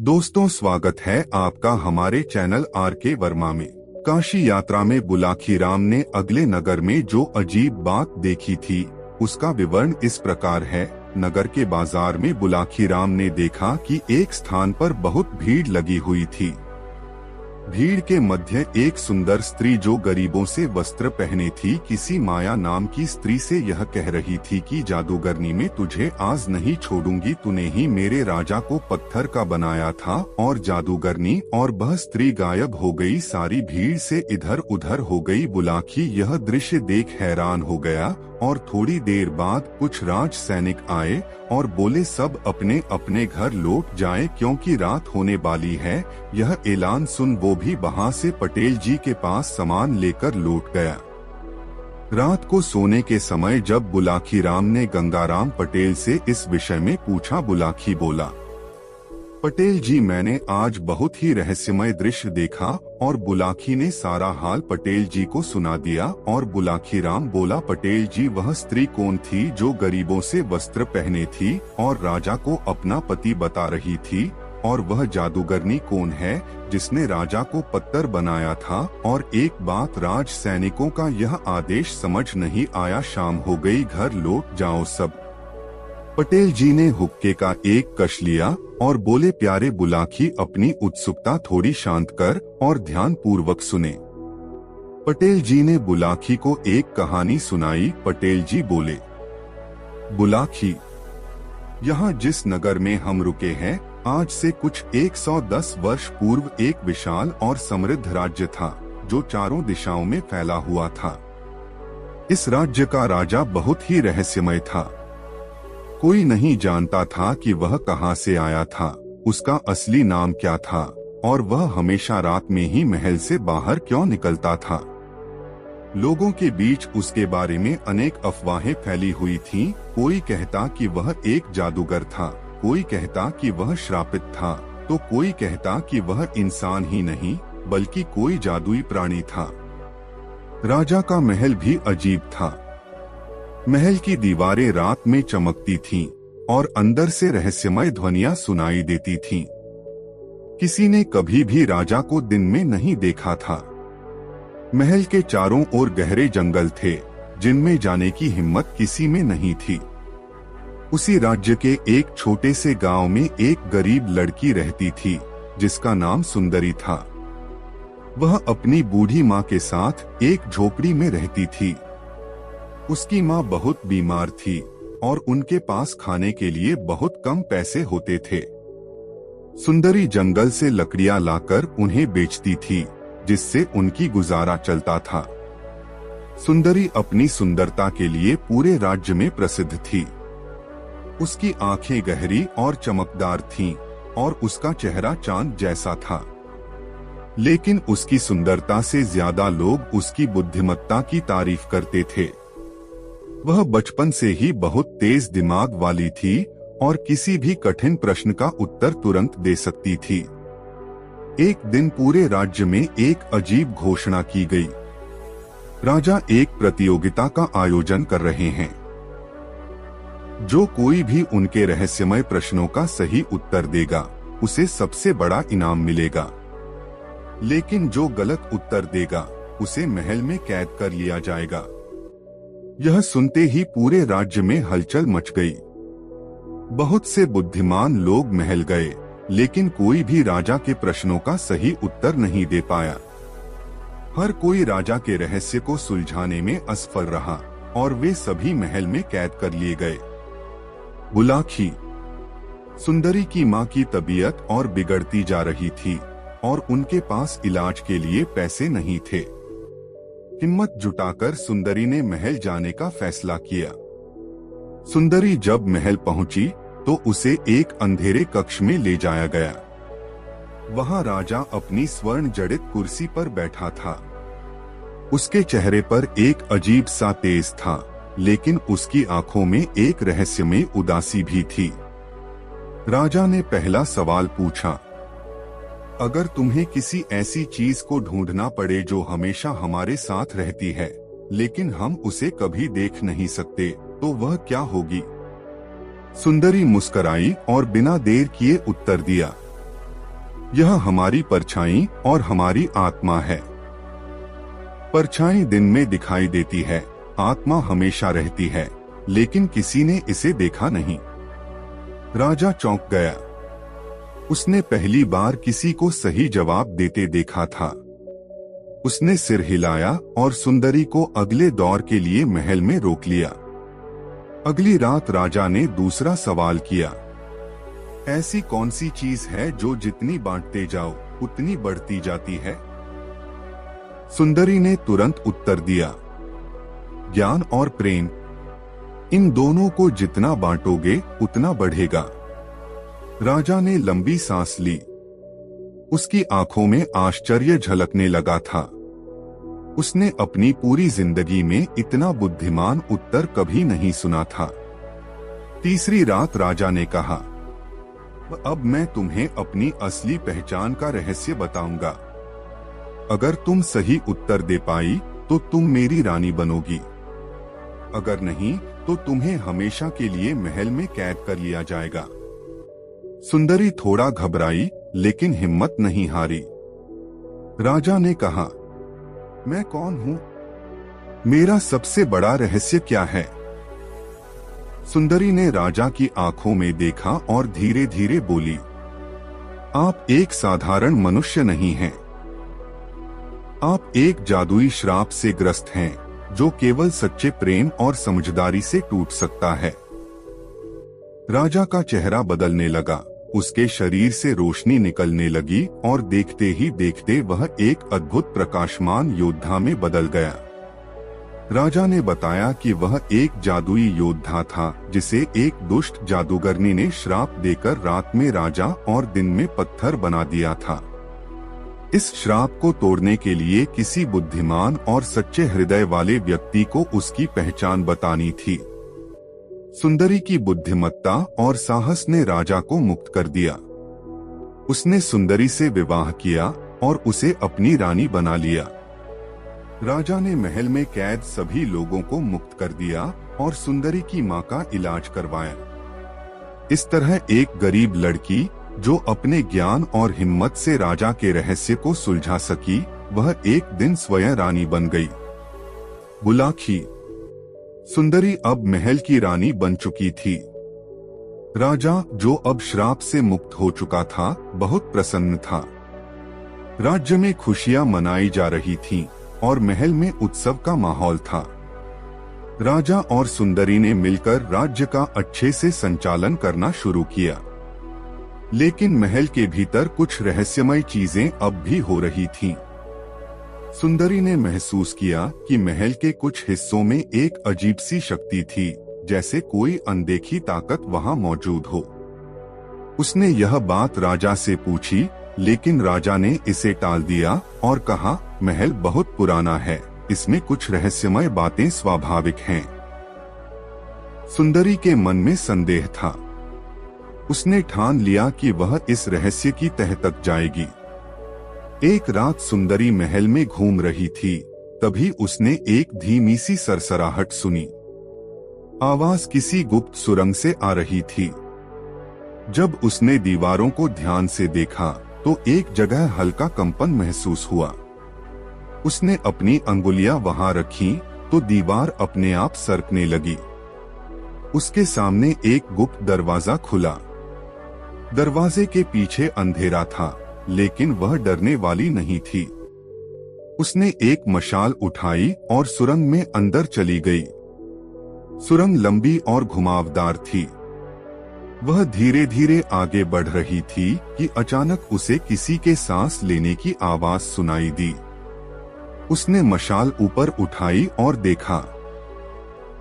दोस्तों, स्वागत है आपका हमारे चैनल आर के वर्मा में। काशी यात्रा में बुलाकी राम ने अगले नगर में जो अजीब बात देखी थी उसका विवरण इस प्रकार है। नगर के बाजार में बुलाकी राम ने देखा कि एक स्थान पर बहुत भीड़ लगी हुई थी। भीड़ के मध्य एक सुंदर स्त्री जो गरीबों से वस्त्र पहने थी किसी माया नाम की स्त्री से यह कह रही थी कि जादूगरनी में तुझे आज नहीं छोड़ूंगी, तूने ही मेरे राजा को पत्थर का बनाया था। और जादूगरनी और वह स्त्री गायब हो गई, सारी भीड़ से इधर उधर हो गई। बुलाकी यह दृश्य देख हैरान हो गया और थोड़ी देर बाद कुछ राज सैनिक आए और बोले सब अपने अपने घर लौट जाएं क्योंकि रात होने वाली है। यह ऐलान सुन वो भी वहां से पटेल जी के पास सामान लेकर लौट गया। रात को सोने के समय जब बुलाकी राम ने गंगाराम पटेल से इस विषय में पूछा, बुलाकी बोला, पटेल जी मैंने आज बहुत ही रहस्यमय दृश्य देखा। और बुलाकी ने सारा हाल पटेल जी को सुना दिया। और बुलाकी राम बोला, पटेल जी वह स्त्री कौन थी जो गरीबों से वस्त्र पहने थी और राजा को अपना पति बता रही थी? और वह जादूगरनी कौन है जिसने राजा को पत्थर बनाया था? और एक बात, राज सैनिकों का यह आदेश समझ नहीं आया, शाम हो गई, घर लौट जाओ सब। पटेल जी ने हुक्के का एक कश लिया और बोले, प्यारे बुलाकी अपनी उत्सुकता थोड़ी शांत कर और ध्यान पूर्वक सुने। पटेल जी ने बुलाकी को एक कहानी सुनाई। पटेल जी बोले, बुलाकी, यहाँ जिस नगर में हम रुके हैं आज से कुछ 110 वर्ष पूर्व एक विशाल और समृद्ध राज्य था जो चारों दिशाओं में फैला हुआ था। इस राज्य का राजा बहुत ही रहस्यमय था। कोई नहीं जानता था कि वह कहां से आया था, उसका असली नाम क्या था और वह हमेशा रात में ही महल से बाहर क्यों निकलता था। लोगों के बीच उसके बारे में अनेक अफवाहें फैली हुई थीं। कोई कहता कि वह एक जादूगर था, कोई कहता कि वह श्रापित था, तो कोई कहता कि वह इंसान ही नहीं बल्कि कोई जादुई प्राणी था। राजा का महल भी अजीब था। महल की दीवारें रात में चमकती थीं और अंदर से रहस्यमय ध्वनियां सुनाई देती थीं। किसी ने कभी भी राजा को दिन में नहीं देखा था। महल के चारों ओर गहरे जंगल थे जिनमें जाने की हिम्मत किसी में नहीं थी। उसी राज्य के एक छोटे से गांव में एक गरीब लड़की रहती थी जिसका नाम सुंदरी था। वह अपनी बूढ़ी माँ के साथ एक झोपड़ी में रहती थी। उसकी माँ बहुत बीमार थी और उनके पास खाने के लिए बहुत कम पैसे होते थे। सुंदरी जंगल से लकड़ियां लाकर उन्हें बेचती थी जिससे उनकी गुजारा चलता था। सुंदरी अपनी सुंदरता के लिए पूरे राज्य में प्रसिद्ध थी। उसकी आंखें गहरी और चमकदार थीं और उसका चेहरा चांद जैसा था। लेकिन उसकी सुंदरता से ज्यादा लोग उसकी बुद्धिमत्ता की तारीफ करते थे। वह बचपन से ही बहुत तेज दिमाग वाली थी और किसी भी कठिन प्रश्न का उत्तर तुरंत दे सकती थी। एक दिन पूरे राज्य में एक अजीब घोषणा की गई। राजा एक प्रतियोगिता का आयोजन कर रहे हैं। जो कोई भी उनके रहस्यमय प्रश्नों का सही उत्तर देगा उसे सबसे बड़ा इनाम मिलेगा, लेकिन जो गलत उत्तर देगा उसे महल में कैद कर लिया जाएगा। यह सुनते ही पूरे राज्य में हलचल मच गई। बहुत से बुद्धिमान लोग महल गए लेकिन कोई भी राजा के प्रश्नों का सही उत्तर नहीं दे पाया। हर कोई राजा के रहस्य को सुलझाने में असफल रहा और वे सभी महल में कैद कर लिए गए। बुलाकी, सुंदरी की माँ की तबीयत और बिगड़ती जा रही थी और उनके पास इलाज के लिए पैसे नहीं थे। हिम्मत जुटाकर सुंदरी ने महल जाने का फैसला किया। सुंदरी जब महल पहुंची तो उसे एक अंधेरे कक्ष में ले जाया गया। वहां राजा अपनी स्वर्ण जड़ित कुर्सी पर बैठा था। उसके चेहरे पर एक अजीब सा तेज था, लेकिन उसकी आंखों में एक रहस्यमय उदासी भी थी। राजा ने पहला सवाल पूछा, अगर तुम्हें किसी ऐसी चीज को ढूंढना पड़े जो हमेशा हमारे साथ रहती है लेकिन हम उसे कभी देख नहीं सकते, तो वह क्या होगी? सुंदरी मुस्कुराई और बिना देर किए उत्तर दिया, यह हमारी परछाई और हमारी आत्मा है। परछाई दिन में दिखाई देती है, आत्मा हमेशा रहती है, लेकिन किसी ने इसे देखा नहीं। राजा चौंक गया। उसने पहली बार किसी को सही जवाब देते देखा था। उसने सिर हिलाया और सुंदरी को अगले दौर के लिए महल में रोक लिया। अगली रात राजा ने दूसरा सवाल किया, ऐसी कौन सी चीज है जो जितनी बांटते जाओ उतनी बढ़ती जाती है? सुंदरी ने तुरंत उत्तर दिया, ज्ञान और प्रेम। इन दोनों को जितना बांटोगे उतना बढ़ेगा। राजा ने लंबी सांस ली। उसकी आंखों में आश्चर्य झलकने लगा था। उसने अपनी पूरी जिंदगी में इतना बुद्धिमान उत्तर कभी नहीं सुना था। तीसरी रात राजा ने कहा, अब मैं तुम्हें अपनी असली पहचान का रहस्य बताऊंगा। अगर तुम सही उत्तर दे पाई तो तुम मेरी रानी बनोगी, अगर नहीं तो तुम्हें हमेशा के लिए महल में कैद कर लिया जाएगा। सुंदरी थोड़ा घबराई, लेकिन हिम्मत नहीं हारी। राजा ने कहा, मैं कौन हूं? मेरा सबसे बड़ा रहस्य क्या है? सुंदरी ने राजा की आंखों में देखा और धीरे धीरे बोली, आप एक साधारण मनुष्य नहीं हैं। आप एक जादुई श्राप से ग्रस्त हैं, जो केवल सच्चे प्रेम और समझदारी से टूट सकता है। राजा का चेहरा बदलने लगा, उसके शरीर से रोशनी निकलने लगी और देखते ही देखते वह एक अद्भुत प्रकाशमान योद्धा में बदल गया। राजा ने बताया कि वह एक जादुई योद्धा था जिसे एक दुष्ट जादूगरनी ने श्राप देकर रात में राजा और दिन में पत्थर बना दिया था। इस श्राप को तोड़ने के लिए किसी बुद्धिमान और सच्चे हृदय वाले व्यक्ति को उसकी पहचान बतानी थी। सुंदरी की बुद्धिमत्ता और साहस ने राजा को मुक्त कर दिया। उसने सुंदरी से विवाह किया और उसे अपनी रानी बना लिया। राजा ने महल में कैद सभी लोगों को मुक्त कर दिया और सुंदरी की मां का इलाज करवाया। इस तरह एक गरीब लड़की जो अपने ज्ञान और हिम्मत से राजा के रहस्य को सुलझा सकी, वह एक दिन स्वयं रानी बन गई। बुलाखी। सुंदरी अब महल की रानी बन चुकी थी। राजा, जो अब श्राप से मुक्त हो चुका था, बहुत प्रसन्न था। राज्य में खुशियां मनाई जा रही थीं और महल में उत्सव का माहौल था। राजा और सुंदरी ने मिलकर राज्य का अच्छे से संचालन करना शुरू किया। लेकिन महल के भीतर कुछ रहस्यमय चीजें अब भी हो रही थीं। सुंदरी ने महसूस किया कि महल के कुछ हिस्सों में एक अजीब सी शक्ति थी, जैसे कोई अनदेखी ताकत वहां मौजूद हो। उसने यह बात राजा से पूछी, लेकिन राजा ने इसे टाल दिया और कहा, महल बहुत पुराना है, इसमें कुछ रहस्यमय बातें स्वाभाविक हैं। सुंदरी के मन में संदेह था। उसने ठान लिया कि वह इस रहस्य की तह तक जाएगी। एक रात सुंदरी महल में घूम रही थी, तभी उसने एक धीमी सी सरसराहट सुनी। आवाज किसी गुप्त सुरंग से आ रही थी। जब उसने दीवारों को ध्यान से देखा तो एक जगह हल्का कंपन महसूस हुआ। उसने अपनी अंगुलियां वहां रखीं तो दीवार अपने आप सरकने लगी। उसके सामने एक गुप्त दरवाजा खुला। दरवाजे के पीछे अंधेरा था, लेकिन वह डरने वाली नहीं थी। उसने एक मशाल उठाई और सुरंग में अंदर चली गई। सुरंग लंबी और घुमावदार थी। वह धीरे धीरे आगे बढ़ रही थी कि अचानक उसे किसी के सांस लेने की आवाज सुनाई दी। उसने मशाल ऊपर उठाई और देखा।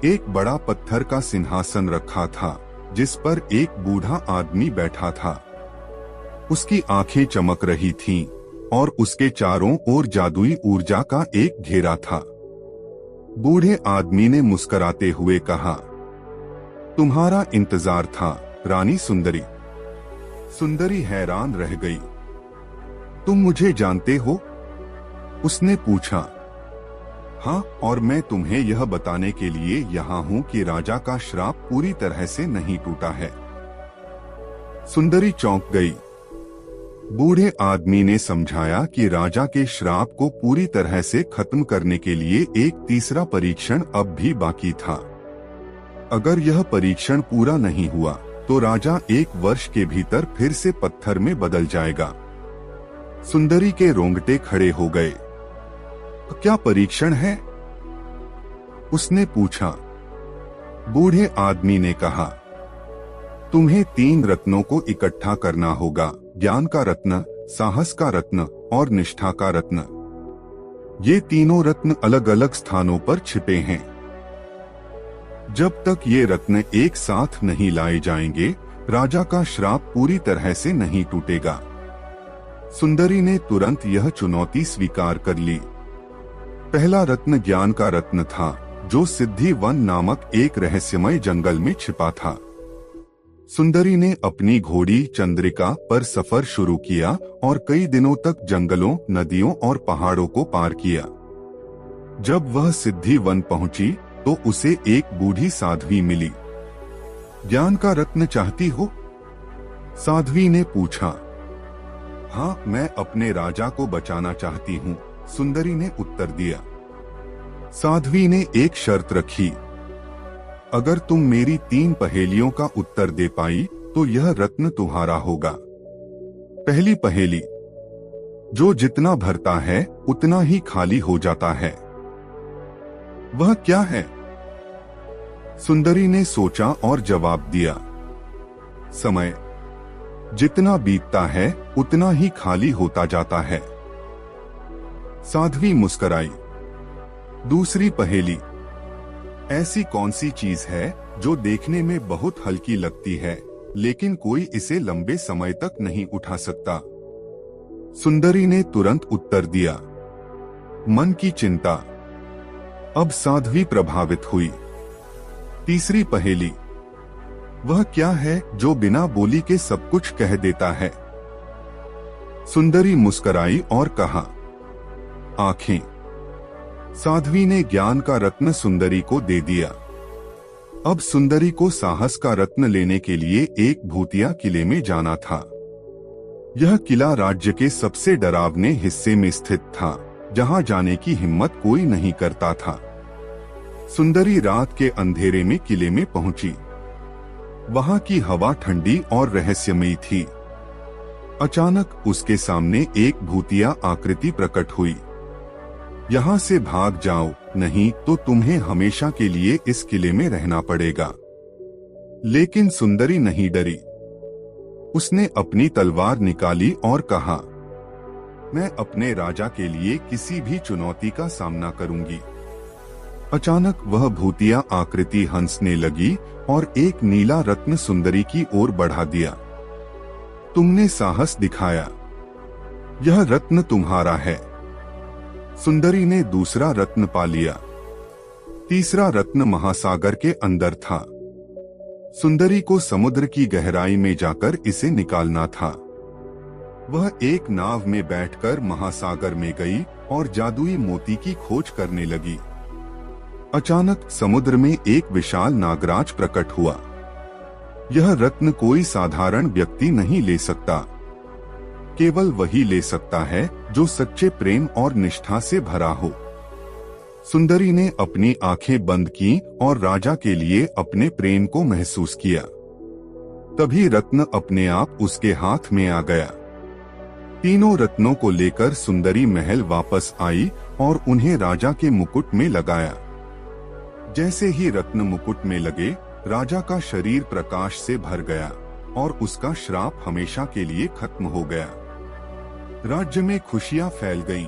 एक बड़ा पत्थर का सिंहासन रखा था, जिस पर एक बूढ़ा आदमी बैठा था। उसकी आंखें चमक रही थीं और उसके चारों ओर जादुई ऊर्जा का एक घेरा था। बूढ़े आदमी ने मुस्कुराते हुए कहा, तुम्हारा इंतजार था, रानी सुंदरी। सुंदरी हैरान रह गई। तुम मुझे जानते हो? उसने पूछा। हाँ, और मैं तुम्हें यह बताने के लिए यहाँ हूँ कि राजा का श्राप पूरी तरह से नहीं टूटा है। सुंदरी चौंक गई। बूढ़े आदमी ने समझाया कि राजा के श्राप को पूरी तरह से खत्म करने के लिए एक तीसरा परीक्षण अब भी बाकी था। अगर यह परीक्षण पूरा नहीं हुआ तो राजा 1 वर्ष के भीतर फिर से पत्थर में बदल जाएगा। सुंदरी के रोंगटे खड़े हो गए। क्या परीक्षण है? उसने पूछा। बूढ़े आदमी ने कहा, तुम्हें 3 रत्नों को इकट्ठा करना होगा, ज्ञान का रत्न, साहस का रत्न और निष्ठा का रत्न। ये तीनों रत्न अलग अलग स्थानों पर छिपे हैं। जब तक ये रत्न एक साथ नहीं लाए जाएंगे, राजा का श्राप पूरी तरह से नहीं टूटेगा। सुंदरी ने तुरंत यह चुनौती स्वीकार कर ली। पहला रत्न ज्ञान का रत्न था, जो सिद्धि वन नामक एक रहस्यमय जंगल में छिपा था। सुंदरी ने अपनी घोड़ी चंद्रिका पर सफर शुरू किया और कई दिनों तक जंगलों, नदियों और पहाड़ों को पार किया। जब वह सिद्धि वन पहुंची तो उसे एक बूढ़ी साध्वी मिली। ज्ञान का रत्न चाहती हो? साध्वी ने पूछा। हाँ, मैं अपने राजा को बचाना चाहती हूँ, सुंदरी ने उत्तर दिया। साध्वी ने एक शर्त रखी। अगर तुम मेरी 3 पहेलियों का उत्तर दे पाई तो यह रत्न तुम्हारा होगा। पहली पहेली, जो जितना भरता है उतना ही खाली हो जाता है, वह क्या है? सुंदरी ने सोचा और जवाब दिया, समय। जितना बीतता है उतना ही खाली होता जाता है। साध्वी मुस्कुराई। दूसरी पहेली, ऐसी कौन सी चीज है जो देखने में बहुत हल्की लगती है लेकिन कोई इसे लंबे समय तक नहीं उठा सकता? सुंदरी ने तुरंत उत्तर दिया, मन की चिंता। अब साध्वी प्रभावित हुई। तीसरी पहेली, वह क्या है जो बिना बोली के सब कुछ कह देता है? सुंदरी मुस्कुराई और कहा, आंखें। साध्वी ने ज्ञान का रत्न सुंदरी को दे दिया। अब सुंदरी को साहस का रत्न लेने के लिए एक भूतिया किले में जाना था। यह किला राज्य के सबसे डरावने हिस्से में स्थित था, जहां जाने की हिम्मत कोई नहीं करता था। सुंदरी रात के अंधेरे में किले में पहुंची। वहां की हवा ठंडी और रहस्यमयी थी। अचानक उसके सामने एक भूतिया आकृति प्रकट हुई। यहाँ से भाग जाओ, नहीं तो तुम्हें हमेशा के लिए इस किले में रहना पड़ेगा। लेकिन सुंदरी नहीं डरी। उसने अपनी तलवार निकाली और कहा, मैं अपने राजा के लिए किसी भी चुनौती का सामना करूंगी। अचानक वह भूतिया आकृति हंसने लगी और एक नीला रत्न सुंदरी की ओर बढ़ा दिया। तुमने साहस दिखाया, यह रत्न तुम्हारा है। सुंदरी ने दूसरा रत्न पा लिया। तीसरा रत्न महासागर के अंदर था। सुंदरी को समुद्र की गहराई में जाकर इसे निकालना था। वह एक नाव में बैठकर महासागर में गई और जादुई मोती की खोज करने लगी। अचानक समुद्र में एक विशाल नागराज प्रकट हुआ। यह रत्न कोई साधारण व्यक्ति नहीं ले सकता। केवल वही ले सकता है जो सच्चे प्रेम और निष्ठा से भरा हो। सुंदरी ने अपनी आंखें बंद की और राजा के लिए अपने प्रेम को महसूस किया। तभी रत्न अपने आप उसके हाथ में आ गया। तीनों रत्नों को लेकर सुंदरी महल वापस आई और उन्हें राजा के मुकुट में लगाया। जैसे ही रत्न मुकुट में लगे, राजा का शरीर प्रकाश से भर गया और उसका श्राप हमेशा के लिए खत्म हो गया। राज्य में खुशियां फैल गईं।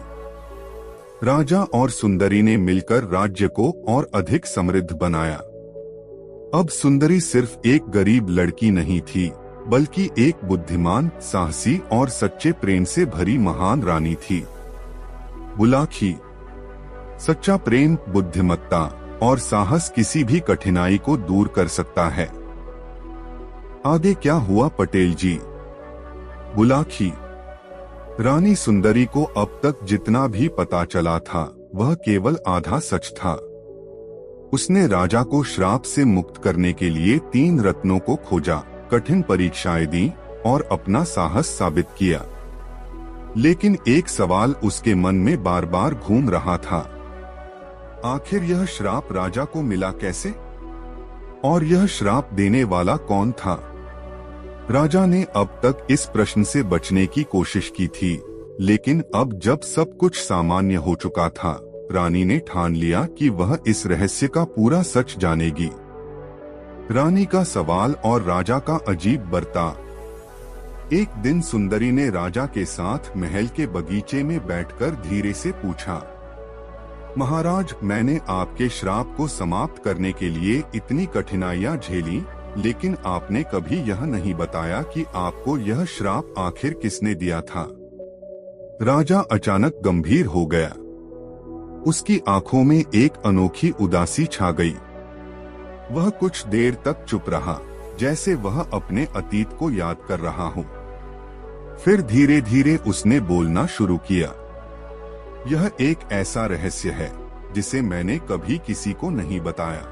राजा और सुंदरी ने मिलकर राज्य को और अधिक समृद्ध बनाया। अब सुंदरी सिर्फ एक गरीब लड़की नहीं थी, बल्कि एक बुद्धिमान, साहसी और सच्चे प्रेम से भरी महान रानी थी। बुलाखी। सच्चा प्रेम, बुद्धिमत्ता और साहस किसी भी कठिनाई को दूर कर सकता है। आगे क्या हुआ पटेल जी? बुलाखी। रानी सुंदरी को अब तक जितना भी पता चला था वह केवल आधा सच था। उसने राजा को श्राप से मुक्त करने के लिए 3 रत्नों को खोजा, कठिन परीक्षाएं दी और अपना साहस साबित किया। लेकिन एक सवाल उसके मन में बार बार घूम रहा था। आखिर यह श्राप राजा को मिला कैसे? और यह श्राप देने वाला कौन था? राजा ने अब तक इस प्रश्न से बचने की कोशिश की थी, लेकिन अब जब सब कुछ सामान्य हो चुका था, रानी ने ठान लिया कि वह इस रहस्य का पूरा सच जानेगी। रानी का सवाल और राजा का अजीब बर्ताव। एक दिन सुंदरी ने राजा के साथ महल के बगीचे में बैठकर धीरे से पूछा, महाराज, मैंने आपके श्राप को समाप्त करने के लिए इतनी कठिनाइयां झेली, लेकिन आपने कभी यह नहीं बताया कि आपको यह श्राप आखिर किसने दिया था। राजा अचानक गंभीर हो गया। उसकी आंखों में एक अनोखी उदासी छा गई। वह कुछ देर तक चुप रहा, जैसे वह अपने अतीत को याद कर रहा हो। फिर धीरे धीरे उसने बोलना शुरू किया, यह एक ऐसा रहस्य है जिसे मैंने कभी किसी को नहीं बताया,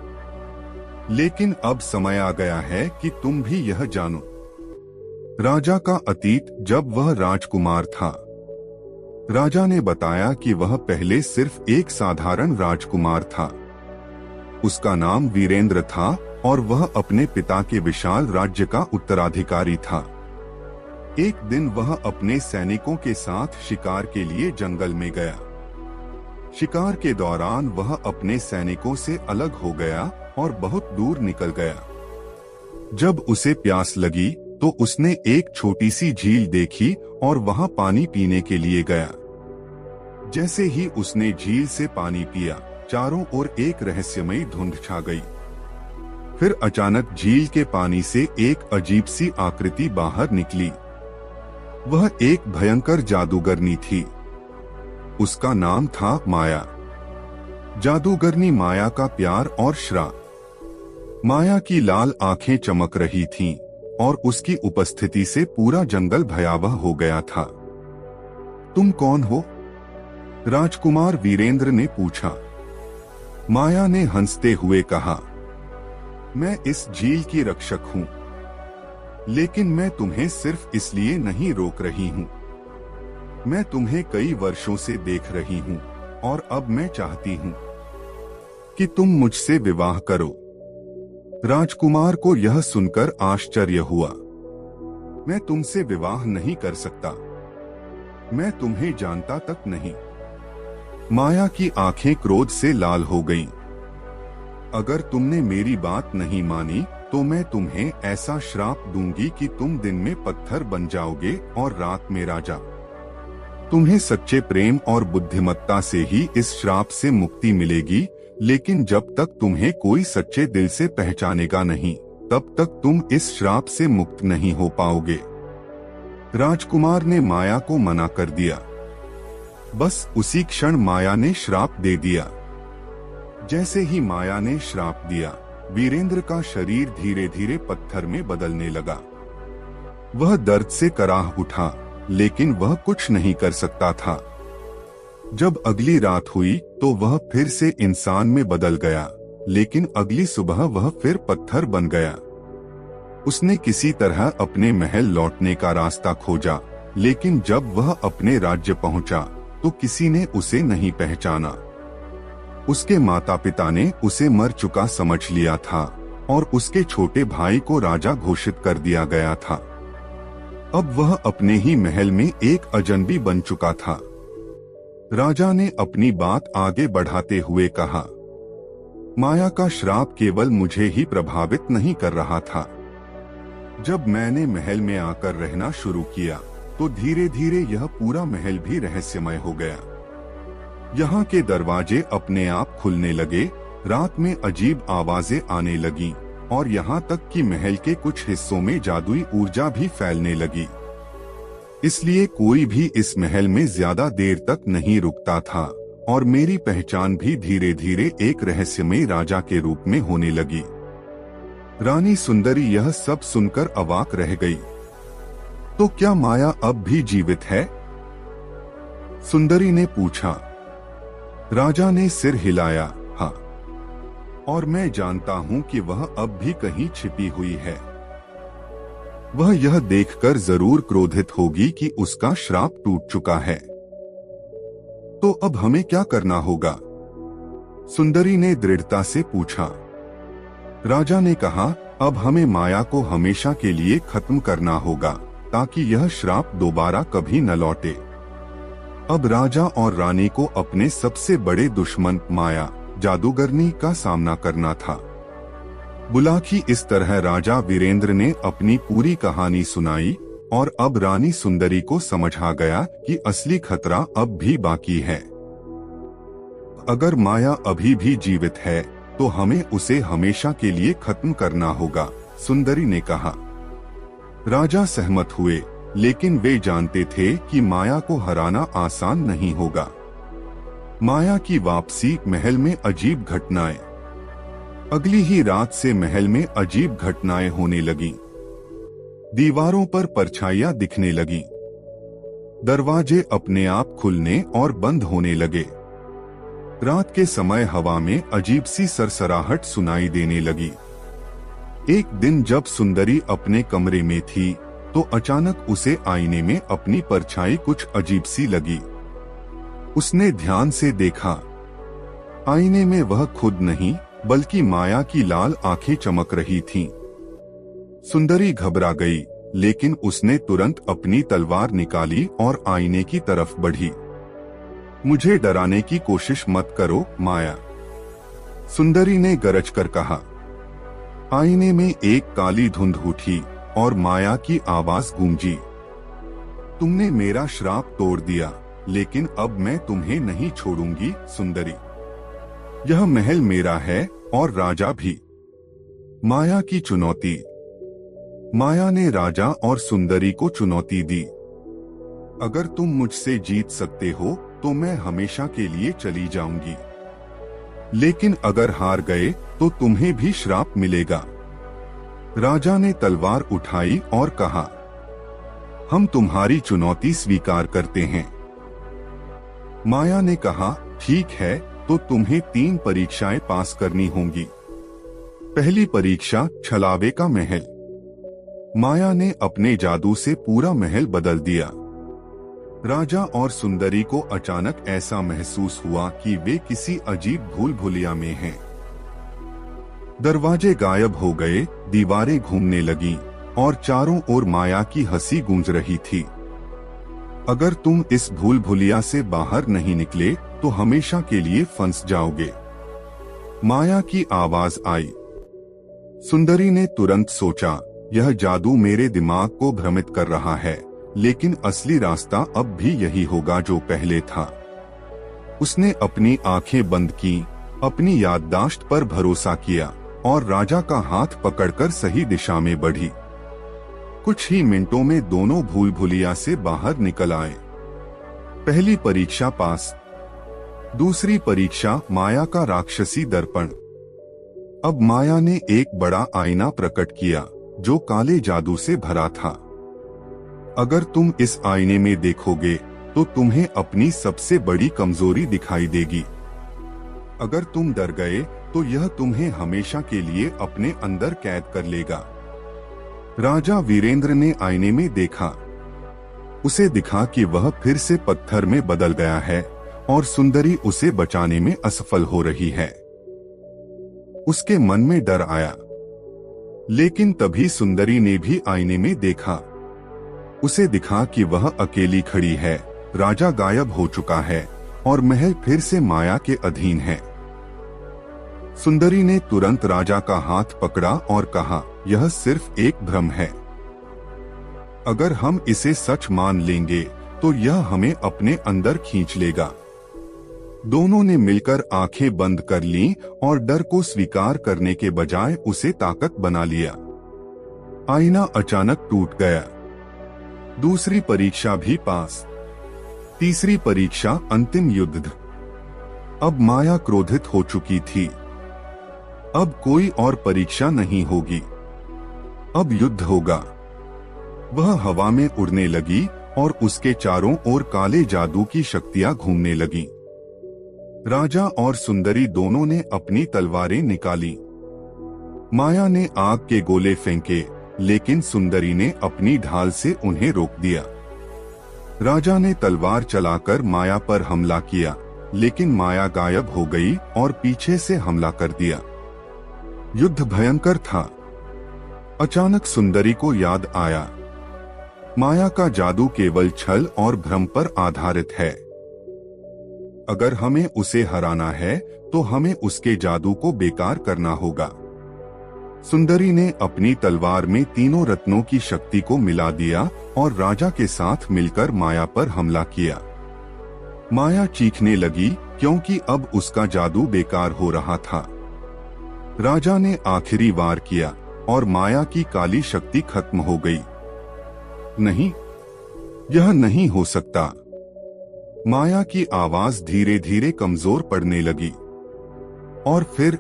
लेकिन अब समय आ गया है कि तुम भी यह जानो। राजा का अतीत जब वह राजकुमार था। राजा ने बताया कि वह पहले सिर्फ एक साधारण राजकुमार था। उसका नाम वीरेंद्र था और वह अपने पिता के विशाल राज्य का उत्तराधिकारी था। एक दिन वह अपने सैनिकों के साथ शिकार के लिए जंगल में गया। शिकार के दौरान वह अपने सैनिकों से अलग हो गया और बहुत दूर निकल गया। जब उसे प्यास लगी तो उसने एक छोटी सी झील देखी और वहां पानी पीने के लिए गया। जैसे ही उसने झील से पानी पिया, चारों ओर एक रहस्यमयी धुंध छा गई। फिर अचानक झील के पानी से एक अजीब सी आकृति बाहर निकली। वह एक भयंकर जादूगरनी थी। उसका नाम था माया। जादूगरनी माया का प्यार और श्राप। माया की लाल आंखें चमक रही थीं और उसकी उपस्थिति से पूरा जंगल भयावह हो गया था। तुम कौन हो? राजकुमार वीरेंद्र ने पूछा। माया ने हंसते हुए कहा, मैं इस झील की रक्षक हूँ, लेकिन मैं तुम्हें सिर्फ इसलिए नहीं रोक रही हूँ। मैं तुम्हें कई वर्षों से देख रही हूँ और अब मैं चाहती हूँ कि तुम मुझसे विवाह करो। राजकुमार को यह सुनकर आश्चर्य हुआ। मैं तुमसे विवाह नहीं कर सकता। मैं तुम्हें जानता तक नहीं। माया की आंखें क्रोध से लाल हो गईं। अगर तुमने मेरी बात नहीं मानी तो मैं तुम्हें ऐसा श्राप दूंगी कि तुम दिन में पत्थर बन जाओगे और रात में राजा। तुम्हें सच्चे प्रेम और बुद्धिमत्ता से ही इस श्राप से मुक्ति मिलेगी, लेकिन जब तक तुम्हें कोई सच्चे दिल से पहचानेगा नहीं, तब तक तुम इस श्राप से मुक्त नहीं हो पाओगे। राजकुमार ने माया को मना कर दिया। बस उसी क्षण माया ने श्राप दे दिया। जैसे ही माया ने श्राप दिया, वीरेंद्र का शरीर धीरे धीरे पत्थर में बदलने लगा। वह दर्द से कराह उठा, लेकिन वह कुछ नहीं कर सकता था। जब अगली रात हुई तो वह फिर से इंसान में बदल गया, लेकिन अगली सुबह वह फिर पत्थर बन गया। उसने किसी तरह अपने महल लौटने का रास्ता खोजा, लेकिन जब वह अपने राज्य पहुंचा तो किसी ने उसे नहीं पहचाना। उसके माता पिता ने उसे मर चुका समझ लिया था और उसके छोटे भाई को राजा घोषित कर दिया गया था। अब वह अपने ही महल में एक अजनबी बन चुका था। राजा ने अपनी बात आगे बढ़ाते हुए कहा, माया का श्राप केवल मुझे ही प्रभावित नहीं कर रहा था। जब मैंने महल में आकर रहना शुरू किया तो धीरे धीरे यह पूरा महल भी रहस्यमय हो गया। यहाँ के दरवाजे अपने आप खुलने लगे, रात में अजीब आवाजें आने लगीं और यहाँ तक कि महल के कुछ हिस्सों में जादुई ऊर्जा भी फैलने लगी। इसलिए कोई भी इस महल में ज्यादा देर तक नहीं रुकता था और मेरी पहचान भी धीरे धीरे एक रहस्यमय राजा के रूप में होने लगी। रानी सुंदरी यह सब सुनकर अवाक रह गई। तो क्या माया अब भी जीवित है? सुंदरी ने पूछा। राजा ने सिर हिलाया, हाँ, और मैं जानता हूं कि वह अब भी कहीं छिपी हुई है। वह यह देखकर जरूर क्रोधित होगी कि उसका श्राप टूट चुका है। तो अब हमें क्या करना होगा? सुंदरी ने दृढ़ता से पूछा। राजा ने कहा, अब हमें माया को हमेशा के लिए खत्म करना होगा ताकि यह श्राप दोबारा कभी न लौटे। अब राजा और रानी को अपने सबसे बड़े दुश्मन माया जादूगरनी का सामना करना था। बुलाकी इस तरह राजा वीरेंद्र ने अपनी पूरी कहानी सुनाई और अब रानी सुंदरी को समझ आ गया कि असली खतरा अब भी बाकी है। अगर माया अभी भी जीवित है तो हमें उसे हमेशा के लिए खत्म करना होगा, सुंदरी ने कहा। राजा सहमत हुए, लेकिन वे जानते थे कि माया को हराना आसान नहीं होगा। माया की वापसी महल में अजीब घटनाएं। अगली ही रात से महल में अजीब घटनाएं होने लगी। दीवारों पर परछाइयां दिखने लगी, दरवाजे अपने आप खुलने और बंद होने लगे। रात के समय हवा में अजीब सी सरसराहट सुनाई देने लगी। एक दिन जब सुंदरी अपने कमरे में थी तो अचानक उसे आईने में अपनी परछाई कुछ अजीब सी लगी। उसने ध्यान से देखा। आईने में वह खुद नहीं बल्कि माया की लाल आंखें चमक रही थीं। सुंदरी घबरा गई, लेकिन उसने तुरंत अपनी तलवार निकाली और आईने की तरफ बढ़ी। मुझे डराने की कोशिश मत करो माया, सुंदरी ने गरज कर कहा। आईने में एक काली धुंध उठी और माया की आवाज गूंजी। तुमने मेरा श्राप तोड़ दिया, लेकिन अब मैं तुम्हें नहीं छोड़ूंगी सुंदरी। यह महल मेरा है और राजा भी। माया की चुनौती। माया ने राजा और सुंदरी को चुनौती दी। अगर तुम मुझसे जीत सकते हो तो मैं हमेशा के लिए चली जाऊंगी, लेकिन अगर हार गए तो तुम्हें भी श्राप मिलेगा। राजा ने तलवार उठाई और कहा, हम तुम्हारी चुनौती स्वीकार करते हैं। माया ने कहा, ठीक है, तो तुम्हें 3 परीक्षाएं पास करनी होंगी। पहली परीक्षा, छलावे का महल। माया ने अपने जादू से पूरा महल बदल दिया। राजा और सुंदरी को अचानक ऐसा महसूस हुआ कि वे किसी अजीब भूल भुलैया में हैं। दरवाजे गायब हो गए, दीवारें घूमने लगीं और चारों ओर माया की हंसी गूंज रही थी। अगर तुम इस भूल भुलैया से बाहर नहीं निकले तो हमेशा के लिए फंस जाओगे, माया की आवाज आई। सुंदरी ने तुरंत सोचा, यह जादू मेरे दिमाग को भ्रमित कर रहा है, लेकिन असली रास्ता अब भी यही होगा जो पहले था। उसने अपनी आंखें बंद की, अपनी याददाश्त पर भरोसा किया और राजा का हाथ पकड़कर सही दिशा में बढ़ी। कुछ ही मिनटों में दोनों भूल भुलैया से बाहर निकल आए। पहली परीक्षा पास। दूसरी परीक्षा, माया का राक्षसी दर्पण। अब माया ने एक बड़ा आईना प्रकट किया जो काले जादू से भरा था। अगर तुम इस आईने में देखोगे तो तुम्हें अपनी सबसे बड़ी कमजोरी दिखाई देगी। अगर तुम डर गए तो यह तुम्हें हमेशा के लिए अपने अंदर कैद कर लेगा। राजा वीरेंद्र ने आईने में देखा। उसे दिखा कि वह फिर से पत्थर में बदल गया है और सुंदरी उसे बचाने में असफल हो रही है। उसके मन में डर आया, लेकिन तभी सुंदरी ने भी आईने में देखा। उसे दिखा कि वह अकेली खड़ी है, राजा गायब हो चुका है और महल फिर से माया के अधीन है। सुंदरी ने तुरंत राजा का हाथ पकड़ा और कहा, यह सिर्फ एक भ्रम है। अगर हम इसे सच मान लेंगे तो यह हमें अपने अंदर खींच लेगा। दोनों ने मिलकर आंखें बंद कर लीं और डर को स्वीकार करने के बजाय उसे ताकत बना लिया। आईना अचानक टूट गया। दूसरी परीक्षा भी पास। तीसरी परीक्षा, अंतिम युद्ध। अब माया क्रोधित हो चुकी थी। अब कोई और परीक्षा नहीं होगी, अब युद्ध होगा। वह हवा में उड़ने लगी और उसके चारों ओर काले जादू की शक्तियां घूमने लगीं। राजा और सुंदरी दोनों ने अपनी तलवारें निकाली। माया ने आग के गोले फेंके लेकिन सुंदरी ने अपनी ढाल से उन्हें रोक दिया। राजा ने तलवार चलाकर माया पर हमला किया, लेकिन माया गायब हो गई और पीछे से हमला कर दिया। युद्ध भयंकर था। अचानक सुंदरी को याद आया, माया का जादू केवल छल और भ्रम पर आधारित है। अगर हमें उसे हराना है तो हमें उसके जादू को बेकार करना होगा। सुंदरी ने अपनी तलवार में तीनों रत्नों की शक्ति को मिला दिया और राजा के साथ मिलकर माया पर हमला किया। माया चीखने लगी क्योंकि अब उसका जादू बेकार हो रहा था। राजा ने आखिरी वार किया और माया की काली शक्ति खत्म हो गई। नहीं, यह नहीं हो सकता। माया की आवाज धीरे धीरे कमजोर पड़ने लगी और फिर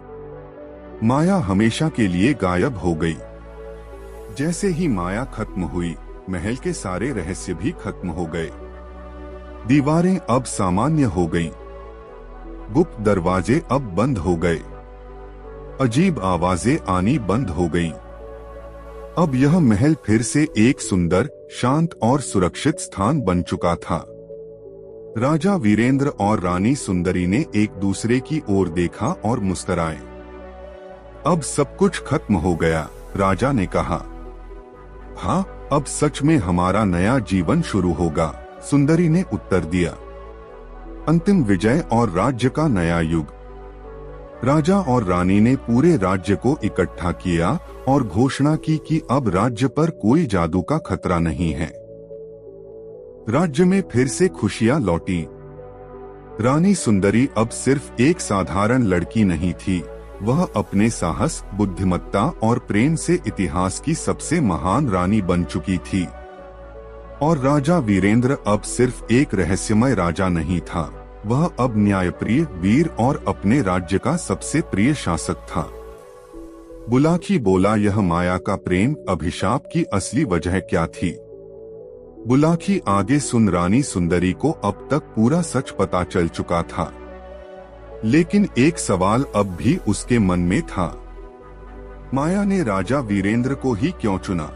माया हमेशा के लिए गायब हो गई। जैसे ही माया खत्म हुई, महल के सारे रहस्य भी खत्म हो गए। दीवारें अब सामान्य हो गईं। गुप्त दरवाजे अब बंद हो गए। अजीब आवाजें आनी बंद हो गईं। अब यह महल फिर से एक सुंदर, शांत और सुरक्षित स्थान बन चुका था। राजा वीरेंद्र और रानी सुंदरी ने एक दूसरे की ओर देखा और मुस्कुराए। अब सब कुछ खत्म हो गया, राजा ने कहा। हाँ, अब सच में हमारा नया जीवन शुरू होगा, सुंदरी ने उत्तर दिया। अंतिम विजय और राज्य का नया युग। राजा और रानी ने पूरे राज्य को इकट्ठा किया और घोषणा की कि अब राज्य पर कोई जादू का खतरा नहीं है। राज्य में फिर से खुशियां लौटी। रानी सुंदरी अब सिर्फ एक साधारण लड़की नहीं थी, वह अपने साहस, बुद्धिमत्ता और प्रेम से इतिहास की सबसे महान रानी बन चुकी थी। और राजा वीरेंद्र अब सिर्फ एक रहस्यमय राजा नहीं था, वह अब न्यायप्रिय, वीर और अपने राज्य का सबसे प्रिय शासक था। बुलाकी बोला, यह माया का प्रेम अभिशाप की असली वजह क्या थी? बुलाकी आगे सुन, रानी सुंदरी को अब तक पूरा सच पता चल चुका था, लेकिन एक सवाल अब भी उसके मन में था। माया ने राजा वीरेंद्र को ही क्यों चुना?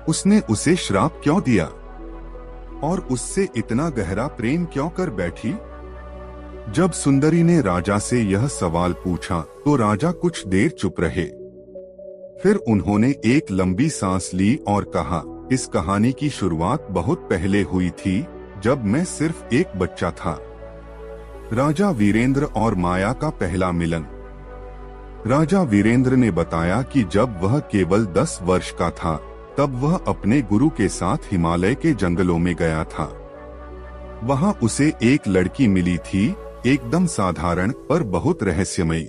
उसने उसे श्राप क्यों दिया? और उससे इतना गहरा प्रेम क्यों कर बैठी? जब सुंदरी ने राजा से यह सवाल पूछा तो राजा कुछ देर चुप रहे। फिर उन्होंने एक लंबी सांस ली और कहा, इस कहानी की शुरुआत बहुत पहले हुई थी, जब मैं सिर्फ एक बच्चा था। राजा वीरेंद्र और माया का पहला मिलन। राजा वीरेंद्र ने बताया कि जब वह केवल 10 वर्ष का था, तब वह अपने गुरु के साथ हिमालय के जंगलों में गया था। वहां उसे एक लड़की मिली थी, एकदम साधारण पर बहुत रहस्यमयी।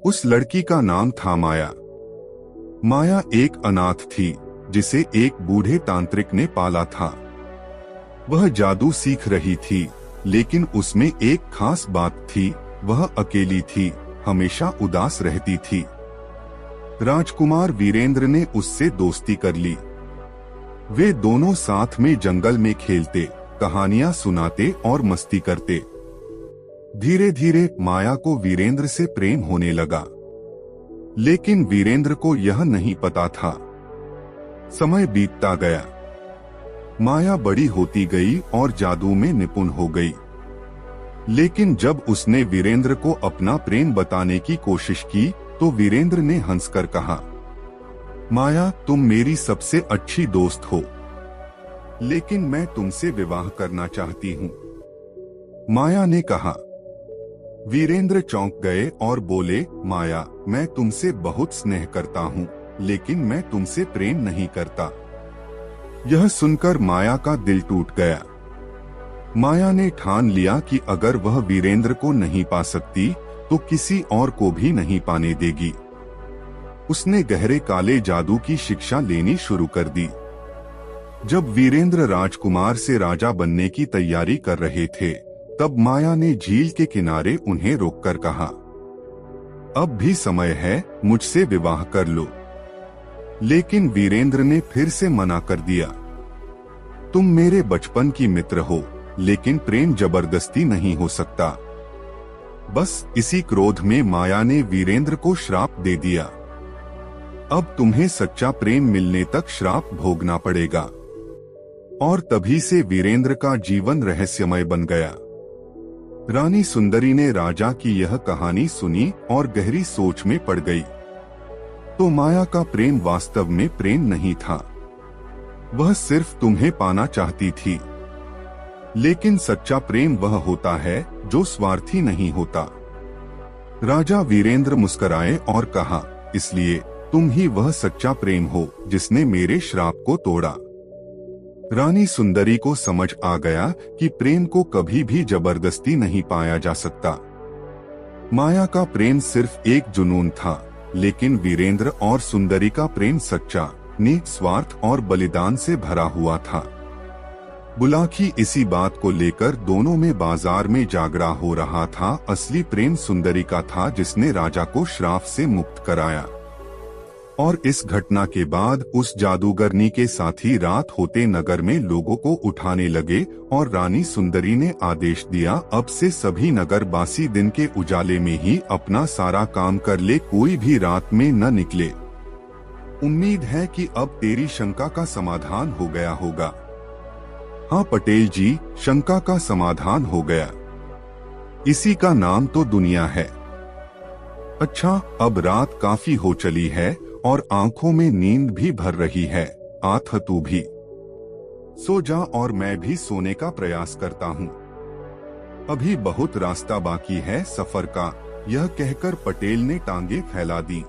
उस लड़की का नाम था माया। माया एक अनाथ थी, जिसे एक बूढ़े तांत्रिक ने पाला था। वह जादू सीख रही थी, लेकिन उसमें एक खास बात थी, वह अकेली थी, हमेशा उदास रहती थी। राजकुमार वीरेंद्र ने उससे दोस्ती कर ली। वे दोनों साथ में जंगल में खेलते, कहानियां सुनाते और मस्ती करते। धीरे धीरे माया को वीरेंद्र से प्रेम होने लगा, लेकिन वीरेंद्र को यह नहीं पता था। समय बीतता गया, माया बड़ी होती गई और जादू में निपुण हो गई। लेकिन जब उसने वीरेंद्र को अपना प्रेम बताने की कोशिश की तो वीरेंद्र ने हंसकर कहा, माया, तुम मेरी सबसे अच्छी दोस्त हो, लेकिन मैं तुमसे विवाह करना चाहती हूँ। माया ने कहा। वीरेंद्र चौंक गए और बोले, माया, मैं तुमसे बहुत स्नेह करता हूँ, लेकिन मैं तुमसे प्रेम नहीं करता। यह सुनकर माया का दिल टूट गया। माया ने ठान लिया कि अगर वह वीरेंद्र को नहीं पा सकती तो किसी और को भी नहीं पाने देगी। उसने गहरे काले जादू की शिक्षा लेनी शुरू कर दी। जब वीरेंद्र राजकुमार से राजा बनने की तैयारी कर रहे थे, तब माया ने झील के किनारे उन्हें रोककर कहा, अब भी समय है, मुझसे विवाह कर लो। लेकिन वीरेंद्र ने फिर से मना कर दिया। तुम मेरे बचपन की मित्र हो, लेकिन प्रेम जबरदस्ती नहीं हो सकता। बस इसी क्रोध में माया ने वीरेंद्र को श्राप दे दिया। अब तुम्हें सच्चा प्रेम मिलने तक श्राप भोगना पड़ेगा। और तभी से वीरेंद्र का जीवन रहस्यमय बन गया। रानी सुंदरी ने राजा की यह कहानी सुनी और गहरी सोच में पड़ गई। तो माया का प्रेम वास्तव में प्रेम नहीं था, वह सिर्फ तुम्हें पाना चाहती थी। लेकिन सच्चा प्रेम वह होता है जो स्वार्थी नहीं होता। राजा वीरेंद्र मुस्कुराए और कहा, इसलिए तुम ही वह सच्चा प्रेम हो जिसने मेरे श्राप को तोड़ा। रानी सुंदरी को समझ आ गया कि प्रेम को कभी भी जबरदस्ती नहीं पाया जा सकता। माया का प्रेम सिर्फ एक जुनून था, लेकिन वीरेंद्र और सुंदरी का प्रेम सच्चा, निस्वार्थ और बलिदान से भरा हुआ था। बुलाकी इसी बात को लेकर दोनों में बाजार में झगड़ा हो रहा था। असली प्रेम सुंदरी का था जिसने राजा को श्राप से मुक्त कराया। और इस घटना के बाद उस जादूगरनी के साथी रात होते नगर में लोगों को उठाने लगे और रानी सुंदरी ने आदेश दिया, अब से सभी नगरवासी दिन के उजाले में ही अपना सारा काम कर ले, कोई भी रात में न निकले। उम्मीद है कि अब तेरी शंका का समाधान हो गया होगा। हाँ पटेल जी, शंका का समाधान हो गया। इसी का नाम तो दुनिया है। अच्छा, अब रात काफी हो चली है और आंखों में नींद भी भर रही है। आथ तू भी सो जा और मैं भी सोने का प्रयास करता हूँ। अभी बहुत रास्ता बाकी है सफर का। यह कहकर पटेल ने टांगे फैला दी।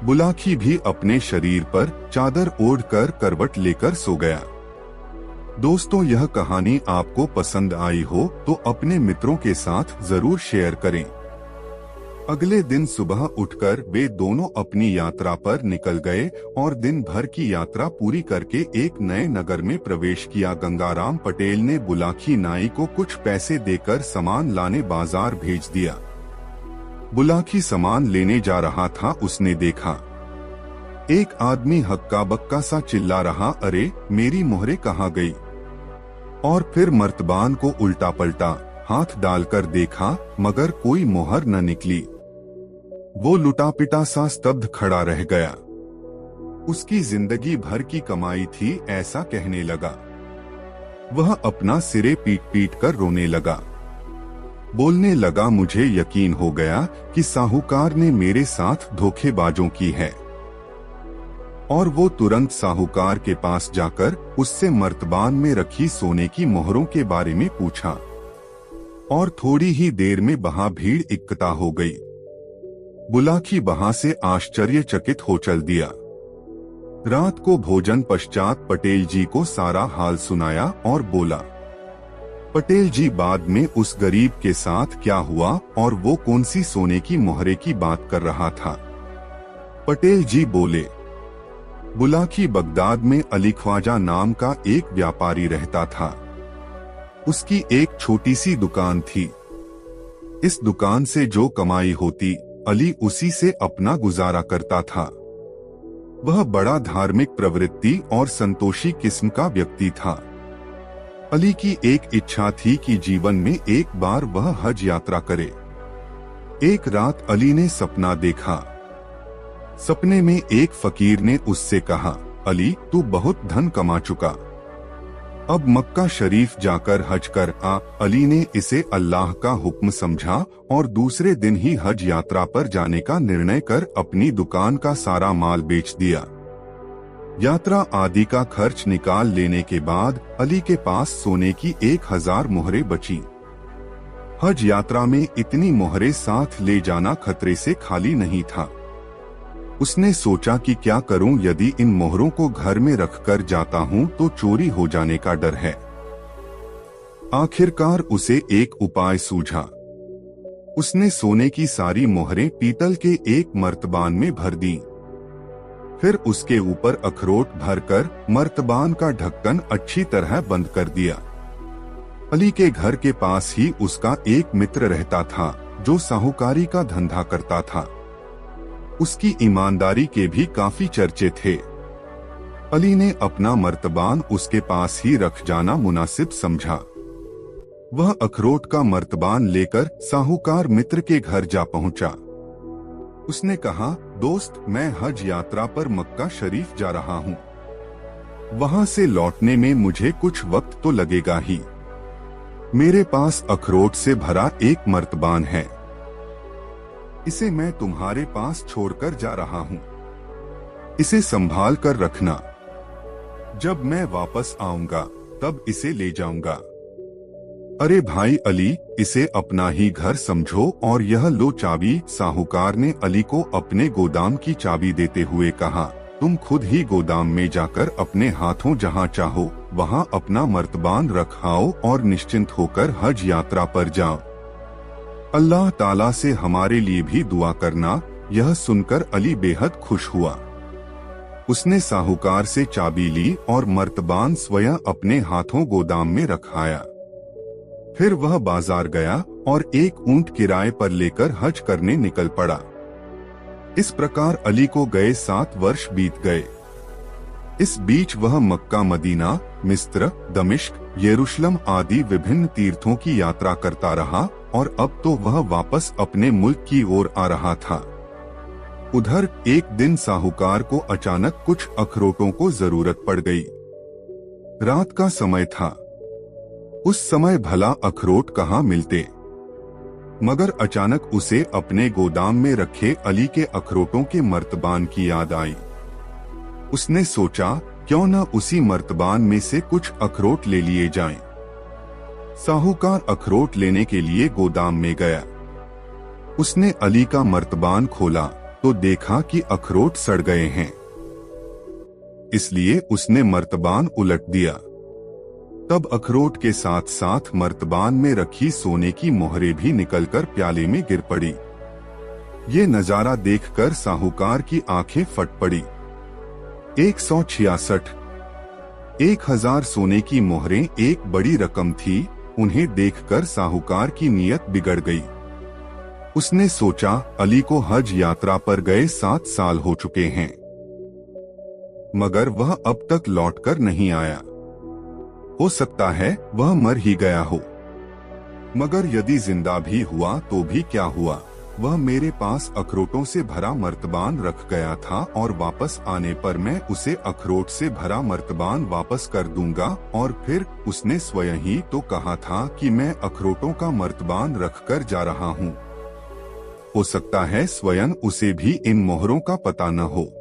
बुलाकी भी अपने शरीर पर चादर ओढ़कर करवट लेकर सो गया। दोस्तों, यह कहानी आपको पसंद आई हो तो अपने मित्रों के साथ जरूर शेयर करें। अगले दिन सुबह उठकर वे दोनों अपनी यात्रा पर निकल गए और दिन भर की यात्रा पूरी करके एक नए नगर में प्रवेश किया। गंगाराम पटेल ने बुलाकी नाई को कुछ पैसे देकर सामान लाने बाजार भेज दिया। बुलाकी सामान लेने जा रहा था, उसने देखा एक आदमी हक्का बक्का सा चिल्ला रहा, अरे मेरी मोहरें कहाँ गई? और फिर मर्तबान को उल्टा पलटा हाथ डालकर देखा, मगर कोई मोहर न निकली। वो लुटा-पिटा सा स्तब्ध खड़ा रह गया। उसकी जिंदगी भर की कमाई थी, ऐसा कहने लगा। वह अपना सिरे पीट पीट कर रोने लगा। बोलने लगा, मुझे यकीन हो गया कि साहूकार ने मेरे साथ धोखेबाजों की है। और वो तुरंत साहूकार के पास जाकर उससे मर्तबान में रखी सोने की मोहरों के बारे में पूछा। और थोड़ी ही देर में वहां भीड़ इकट्ठा हो गई। बुलाकी वहां से आश्चर्यचकित हो चल दिया। रात को भोजन पश्चात पटेल जी को सारा हाल सुनाया और बोला, पटेल जी, बाद में उस गरीब के साथ क्या हुआ और वो कौन सी सोने की मोहरे की बात कर रहा था? पटेल जी बोले, बुलाकी, बगदाद में अली ख्वाजा नाम का एक व्यापारी रहता था। उसकी एक छोटी सी दुकान थी। इस दुकान से जो कमाई होती, अली उसी से अपना गुजारा करता था। वह बड़ा धार्मिक प्रवृत्ति और संतोषी किस्म का व्यक्ति था। अली की एक इच्छा थी कि जीवन में एक बार वह हज यात्रा करे। एक रात अली ने सपना देखा। सपने में एक फकीर ने उससे कहा, अली, तू बहुत धन कमा चुका, अब मक्का शरीफ जाकर हज कर आ। अली ने इसे अल्लाह का हुक्म समझा और दूसरे दिन ही हज यात्रा पर जाने का निर्णय कर अपनी दुकान का सारा माल बेच दिया। यात्रा आदि का खर्च निकाल लेने के बाद अली के पास सोने की 1000 मोहरें बची। हज यात्रा में इतनी मोहरें साथ ले जाना खतरे से खाली नहीं था। उसने सोचा कि क्या करूं, यदि इन मोहरों को घर में रखकर जाता हूं तो चोरी हो जाने का डर है। आखिरकार उसे एक उपाय सूझा। उसने सोने की सारी मोहरें पीतल के एक मर्तबान में भर दी। फिर उसके ऊपर अखरोट भरकर मर्तबान का ढक्कन अच्छी तरह बंद कर दिया। अली के घर के पास ही उसका एक मित्र रहता था जो साहूकारी का धंधा करता था। उसकी ईमानदारी के भी काफी चर्चे थे। अली ने अपना मर्तबान उसके पास ही रख जाना मुनासिब समझा। वह अखरोट का मर्तबान लेकर साहूकार मित्र के घर जा पहुंचा। उसने कहा, दोस्त, मैं हज यात्रा पर मक्का शरीफ जा रहा हूँ। वहाँ से लौटने में मुझे कुछ वक्त तो लगेगा ही। मेरे पास अखरोट से भरा एक मर्तबान है, इसे मैं तुम्हारे पास छोड़कर जा रहा हूँ। इसे संभाल कर रखना। जब मैं वापस आऊंगा तब इसे ले जाऊंगा। अरे भाई अली, इसे अपना ही घर समझो और यह लो चाबी। साहूकार ने अली को अपने गोदाम की चाबी देते हुए कहा, तुम खुद ही गोदाम में जाकर अपने हाथों जहाँ चाहो वहाँ अपना मर्तबान रखाओ और निश्चिंत होकर हज यात्रा पर जाओ। अल्लाह ताला से हमारे लिए भी दुआ करना। यह सुनकर अली बेहद खुश हुआ। उसने साहूकार से चाबी ली और मर्तबान स्वयं अपने हाथों गोदाम में रखाया। फिर वह बाजार गया और एक ऊंट किराए पर लेकर हज करने निकल पड़ा। इस प्रकार अली को गए 7 वर्ष बीत गए। इस बीच वह मक्का, मदीना, मिस्र, दमिश्क, यरूशलेम आदि विभिन्न तीर्थों की यात्रा करता रहा और अब तो वह वापस अपने मुल्क की ओर आ रहा था। उधर एक दिन साहूकार को अचानक कुछ अखरोटों को जरूरत पड़ गई। रात का समय था। उस समय भला अखरोट कहाँ मिलते, मगर अचानक उसे अपने गोदाम में रखे अली के अखरोटों के मर्तबान की याद आई। उसने सोचा, क्यों न उसी मर्तबान में से कुछ अखरोट ले लिए जाएं। साहूकार अखरोट लेने के लिए गोदाम में गया। उसने अली का मर्तबान खोला तो देखा कि अखरोट सड़ गए हैं। इसलिए उसने मर्तबान उलट दिया। तब अखरोट के साथ साथ मर्तबान में रखी सोने की मोहरें भी निकलकर प्याले में गिर पड़ी। ये नजारा देखकर साहूकार की आंखें फट पड़ी। 166 1000 सोने की मोहरें एक बड़ी रकम थी। उन्हें देखकर साहूकार की नीयत बिगड़ गई। उसने सोचा, अली को हज यात्रा पर गए 7 साल हो चुके हैं, मगर वह अब तक लौटकर नहीं आया। हो सकता है वह मर ही गया हो। मगर यदि जिंदा भी हुआ तो भी क्या हुआ, वह मेरे पास अखरोटों से भरा मर्तबान रख गया था और वापस आने पर मैं उसे अखरोट से भरा मर्तबान वापस कर दूंगा। और फिर उसने स्वयं ही तो कहा था कि मैं अखरोटों का मर्तबान रखकर जा रहा हूँ। हो सकता है स्वयं उसे भी इन मोहरों का पता न हो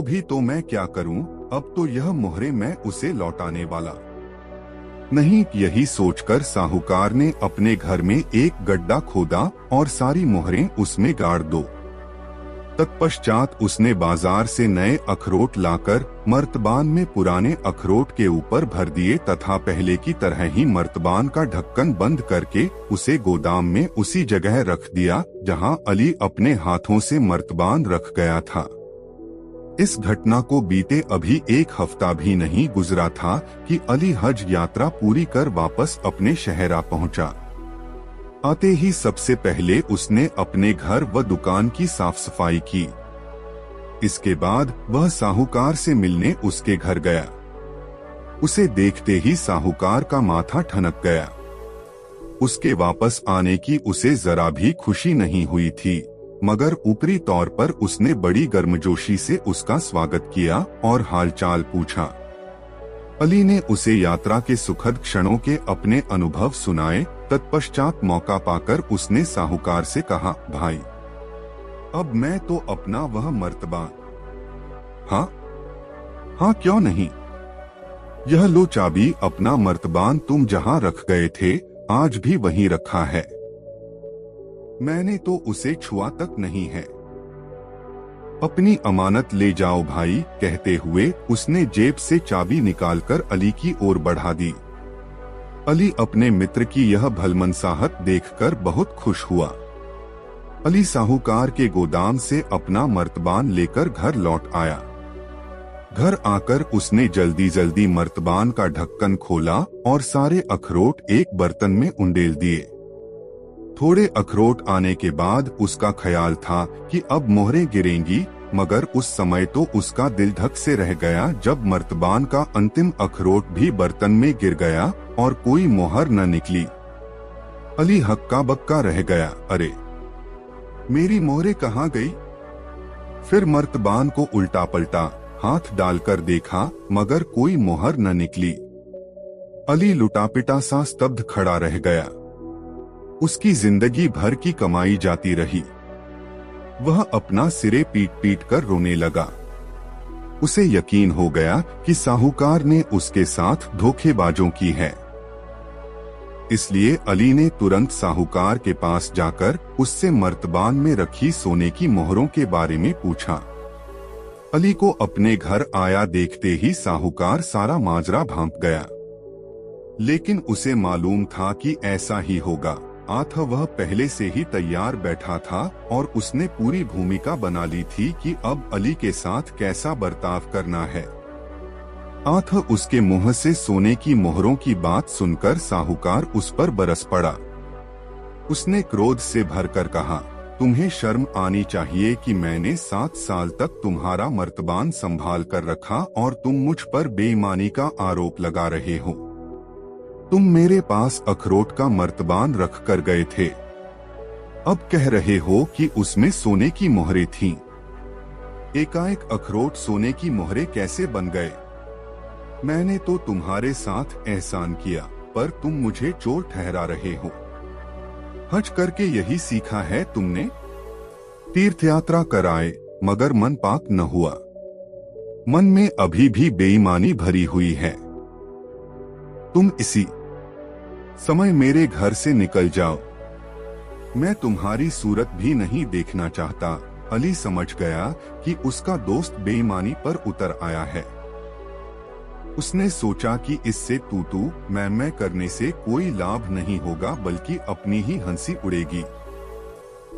भी तो मैं क्या करूं, अब तो यह मोहरें मैं उसे लौटाने वाला नहीं। यही सोचकर साहूकार ने अपने घर में एक गड्ढा खोदा और सारी मोहरें उसमें गाड़ दो। तत्पश्चात उसने बाजार से नए अखरोट लाकर मर्तबान में पुराने अखरोट के ऊपर भर दिए तथा पहले की तरह ही मर्तबान का ढक्कन बंद करके उसे गोदाम में उसी जगह रख दिया जहां अली अपने हाथों से मर्तबान रख गया था। इस घटना को बीते अभी 1 हफ्ता भी नहीं गुजरा था कि अली हज यात्रा पूरी कर वापस अपने शहर आ पहुंचा। आते ही सबसे पहले उसने अपने घर व दुकान की साफ सफाई की। इसके बाद वह साहूकार से मिलने उसके घर गया। उसे देखते ही साहूकार का माथा ठनक गया। उसके वापस आने की उसे जरा भी खुशी नहीं हुई थी, मगर ऊपरी तौर पर उसने बड़ी गर्मजोशी से उसका स्वागत किया और हालचाल पूछा। अली ने उसे यात्रा के सुखद क्षणों के अपने अनुभव सुनाए। तत्पश्चात मौका पाकर उसने साहूकार से कहा, भाई, अब मैं तो अपना वह मर्तबान। हाँ, क्यों नहीं। यह लो चाबी, अपना मर्तबान तुम जहाँ रख गए थे आज भी वहीं रखा है। मैंने तो उसे छुआ तक नहीं है। अपनी अमानत ले जाओ भाई। कहते हुए उसने जेब से चाबी निकालकर अली की ओर बढ़ा दी। अली अपने मित्र की यह भलमनसाहत देखकर बहुत खुश हुआ। अली साहूकार के गोदाम से अपना मर्तबान लेकर घर लौट आया। घर आकर उसने जल्दी जल्दी मर्तबान का ढक्कन खोला और सारे अखरोट एक बर्तन में उंडेल दिए। थोड़े अखरोट आने के बाद उसका ख्याल था कि अब मोहरें गिरेंगी, मगर उस समय तो उसका दिल धक से रह गया जब मर्तबान का अंतिम अखरोट भी बर्तन में गिर गया और कोई मोहर न निकली। अली हक्का बक्का रह गया। अरे, मेरी मोहरें कहाँ गई? फिर मर्तबान को उल्टा पलटा हाथ डालकर देखा, मगर कोई मोहर न निकली। अली लुटापिटा सा स्तब्ध खड़ा रह गया। उसकी जिंदगी भर की कमाई जाती रही। वह अपना सिरे पीट पीट कर रोने लगा। उसे यकीन हो गया कि साहूकार ने उसके साथ धोखेबाजों की है। इसलिए अली ने तुरंत साहूकार के पास जाकर उससे मर्तबान में रखी सोने की मोहरों के बारे में पूछा। अली को अपने घर आया देखते ही साहूकार सारा माजरा भांप गया। लेकिन उसे मालूम था कि ऐसा ही होगा। आथा वह पहले से ही तैयार बैठा था और उसने पूरी भूमिका बना ली थी कि अब अली के साथ कैसा बर्ताव करना है। आथा उसके मुंह से सोने की मोहरों की बात सुनकर साहूकार उस पर बरस पड़ा। उसने क्रोध से भरकर कहा, तुम्हें शर्म आनी चाहिए कि मैंने 7 साल तक तुम्हारा मर्तबान संभाल कर रखा और तुम मुझ पर बेईमानी का आरोप लगा रहे हो। तुम मेरे पास अखरोट का मर्तबान रख कर गए थे, अब कह रहे हो कि उसमें सोने की मोहरें थीं। एकाएक अखरोट सोने की मोहरें कैसे बन गए? मैंने तो तुम्हारे साथ एहसान किया, पर तुम मुझे चोर ठहरा रहे हो। हज करके यही सीखा है तुमने? तीर्थ यात्रा कराए मगर मन पाक न हुआ। मन में अभी भी बेईमानी भरी हुई है। तुम इसी समय मेरे घर से निकल जाओ। मैं तुम्हारी सूरत भी नहीं देखना चाहता। अली समझ गया कि उसका दोस्त बेईमानी पर उतर आया है। उसने सोचा कि इससे तू मैं करने से कोई लाभ नहीं होगा, बल्कि अपनी ही हंसी उड़ेगी।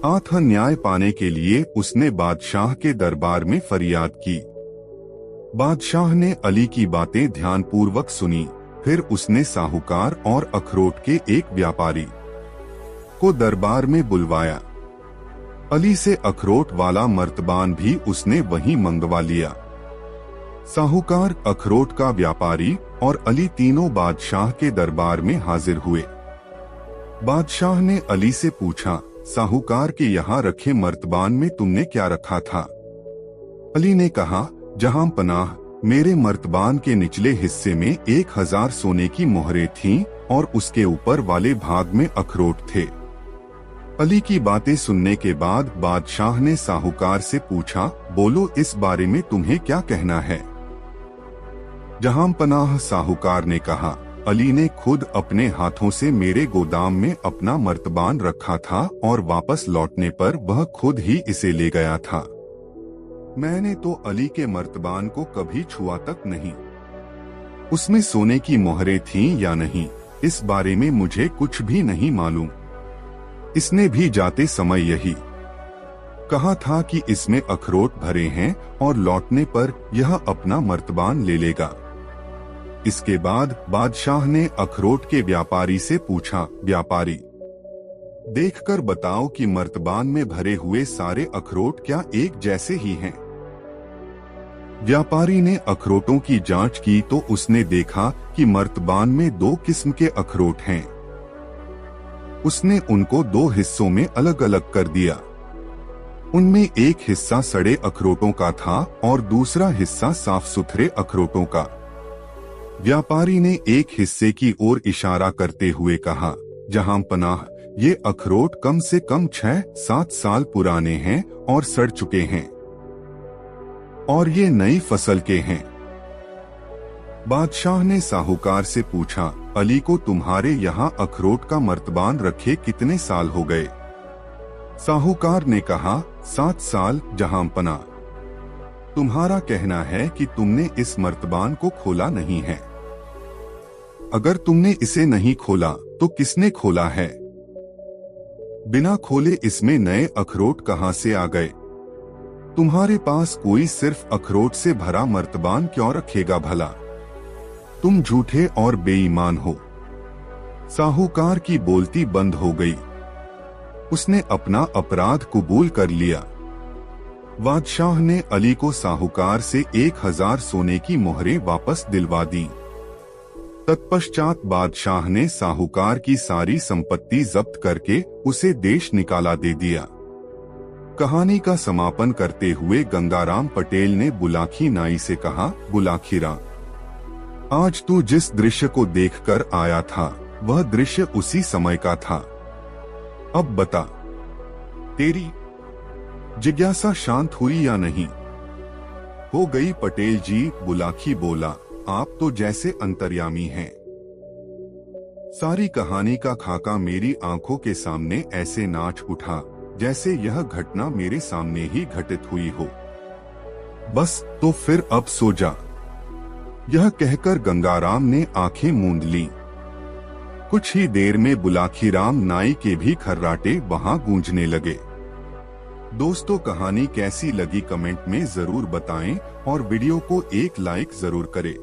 आथा न्याय पाने के लिए उसने बादशाह के दरबार में फरियाद की। बादशाह ने अली की बातें ध्यानपूर्वक सुनी। फिर उसने साहूकार और अखरोट के एक व्यापारी को दरबार में बुलवाया। अली से अखरोट वाला मर्तबान भी उसने वहीं मंगवा लिया। साहूकार, अखरोट का व्यापारी और अली तीनों बादशाह के दरबार में हाजिर हुए। बादशाह ने अली से पूछा, साहूकार के यहाँ रखे मर्तबान में तुमने क्या रखा था? अली ने कहा, जहां पनाह, मेरे मर्तबान के निचले हिस्से में 1000 सोने की मोहरें थीं और उसके ऊपर वाले भाग में अखरोट थे। अली की बातें सुनने के बाद बादशाह ने साहूकार से पूछा, बोलो इस बारे में तुम्हें क्या कहना है? जहां पनाह, साहूकार ने कहा, अली ने खुद अपने हाथों से मेरे गोदाम में अपना मर्तबान रखा था और वापस लौटने पर वह खुद ही इसे ले गया था। मैंने तो अली के मर्तबान को कभी छुआ तक नहीं। उसमें सोने की मोहरें थीं या नहीं, इस बारे में मुझे कुछ भी नहीं मालूम। इसने भी जाते समय यही कहा था कि इसमें अखरोट भरे हैं और लौटने पर यह अपना मर्तबान ले लेगा। इसके बाद बादशाह ने अखरोट के व्यापारी से पूछा, व्यापारी, देखकर बताओ कि मर्तबान में भरे हुए सारे अखरोट क्या एक जैसे ही हैं? व्यापारी ने अखरोटों की जांच की तो उसने देखा कि मर्तबान में 2 किस्म के अखरोट हैं। उसने उनको 2 हिस्सों में अलग अलग कर दिया। उनमें एक हिस्सा सड़े अखरोटों का था और दूसरा हिस्सा साफ सुथरे अखरोटों का। व्यापारी ने एक हिस्से की ओर इशारा करते हुए कहा, जहां पनाह, ये अखरोट कम से कम 6-7 साल पुराने हैं और सड़ चुके हैं और ये नई फसल के हैं। बादशाह ने साहूकार से पूछा, अली को तुम्हारे यहाँ अखरोट का मर्तबान रखे कितने साल हो गए? साहूकार ने कहा, 7 साल जहां पना। तुम्हारा कहना है कि तुमने इस मर्तबान को खोला नहीं है। अगर तुमने इसे नहीं खोला तो किसने खोला है? बिना खोले इसमें नए अखरोट कहां से आ गए? तुम्हारे पास कोई सिर्फ अखरोट से भरा मर्तबान क्यों रखेगा भला? तुम झूठे और बेईमान हो। साहूकार की बोलती बंद हो गई। उसने अपना अपराध कबूल कर लिया। बादशाह ने अली को साहूकार से 1000 सोने की मोहरें वापस दिलवा दी। तत्पश्चात बादशाह ने साहूकार की सारी संपत्ति जब्त करके उसे देश निकाला दे दिया। कहानी का समापन करते हुए गंगाराम पटेल ने बुलाकी नाई से कहा, बुलाखीराम, आज तू जिस दृश्य को देखकर आया था वह दृश्य उसी समय का था। अब बता, तेरी जिज्ञासा शांत हुई या नहीं? हो गई पटेल जी, बुलाकी बोला, आप तो जैसे अंतर्यामी हैं। सारी कहानी का खाका मेरी आंखों के सामने ऐसे नाच उठा जैसे यह घटना मेरे सामने ही घटित हुई हो। बस तो फिर अब सो जा। यह कहकर गंगाराम ने आंखें मूंद ली। कुछ ही देर में बुलाखीराम नाई के भी खर्राटे वहां गूंजने लगे। दोस्तों, कहानी कैसी लगी कमेंट में जरूर बताएं और वीडियो को एक लाइक जरूर करें।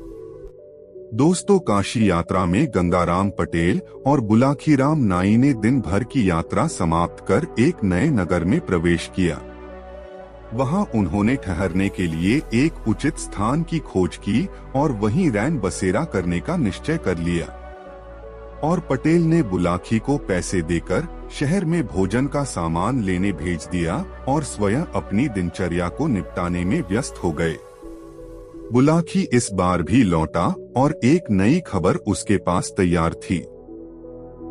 दोस्तों, काशी यात्रा में गंगाराम पटेल और बुलाखीराम नाई ने दिन भर की यात्रा समाप्त कर एक नए नगर में प्रवेश किया। वहां उन्होंने ठहरने के लिए एक उचित स्थान की खोज की और वहीं रैन बसेरा करने का निश्चय कर लिया। और पटेल ने बुलाकी को पैसे देकर शहर में भोजन का सामान लेने भेज दिया और स्वयं अपनी दिनचर्या को निपटाने में व्यस्त हो गए। बुलाकी इस बार भी लौटा और एक नई खबर उसके पास तैयार थी।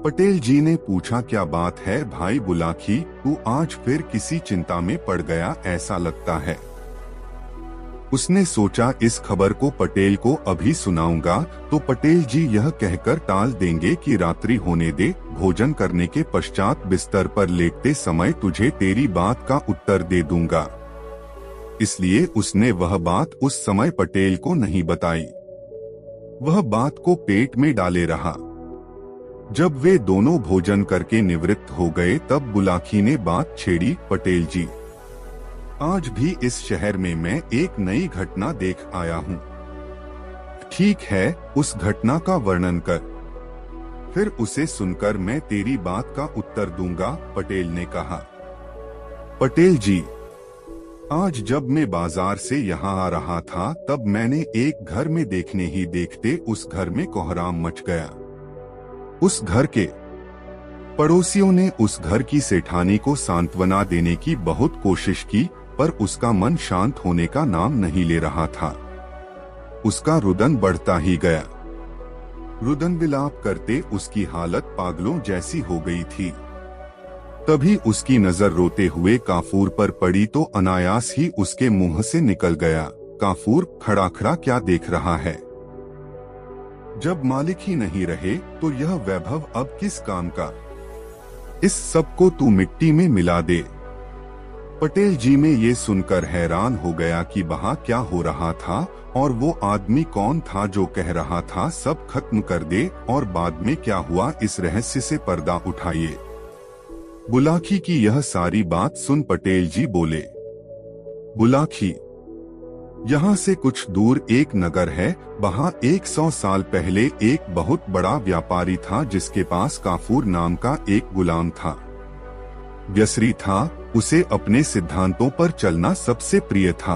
पटेल जी ने पूछा, क्या बात है भाई बुलाकी, तू आज फिर किसी चिंता में पड़ गया ऐसा लगता है। उसने सोचा इस खबर को पटेल को अभी सुनाऊंगा तो पटेल जी यह कहकर टाल देंगे कि रात्रि होने दे, भोजन करने के पश्चात बिस्तर पर लेटते समय तुझे तेरी बात का उत्तर दे दूंगा। इसलिए उसने वह बात उस समय पटेल को नहीं बताई। वह बात को पेट में डाले रहा। जब वे दोनों भोजन करके निवृत्त हो गए तब बुलाकी ने बात छेड़ी, पटेल जी, आज भी इस शहर में मैं एक नई घटना देख आया हूँ। ठीक है, उस घटना का वर्णन कर, फिर उसे सुनकर मैं तेरी बात का उत्तर दूंगा, पटेल ने कहा। पटेल जी, आज जब मैं बाजार से यहाँ आ रहा था तब मैंने एक घर में देखने ही देखते उस घर में कोहराम मच गया। उस घर के पड़ोसियों ने उस घर की सेठानी को सांत्वना देने की बहुत कोशिश की पर उसका मन शांत होने का नाम नहीं ले रहा था। उसका रुदन बढ़ता ही गया। रुदन विलाप करते उसकी हालत पागलों जैसी हो गई थी। तभी उसकी नजर रोते हुए काफूर पर पड़ी तो अनायास ही उसके मुंह से निकल गया, काफूर, खड़ा खड़ा क्या देख रहा है? जब मालिक ही नहीं रहे तो यह वैभव अब किस काम का? इस सब को तू मिट्टी में मिला दे। पटेल जी में ये सुनकर हैरान हो गया कि वहाँ क्या हो रहा था और वो आदमी कौन था जो कह रहा था सब खत्म कर दे और बाद में क्या हुआ, इस रहस्य से पर्दा उठाइए। बुलाकी की यह सारी बात सुन पटेल जी बोले, बुलाकी, यहाँ से कुछ दूर एक नगर है, वहाँ 100 साल पहले एक बहुत बड़ा व्यापारी था जिसके पास काफूर नाम का एक गुलाम था। व्यसरी था, उसे अपने सिद्धांतों पर चलना सबसे प्रिय था।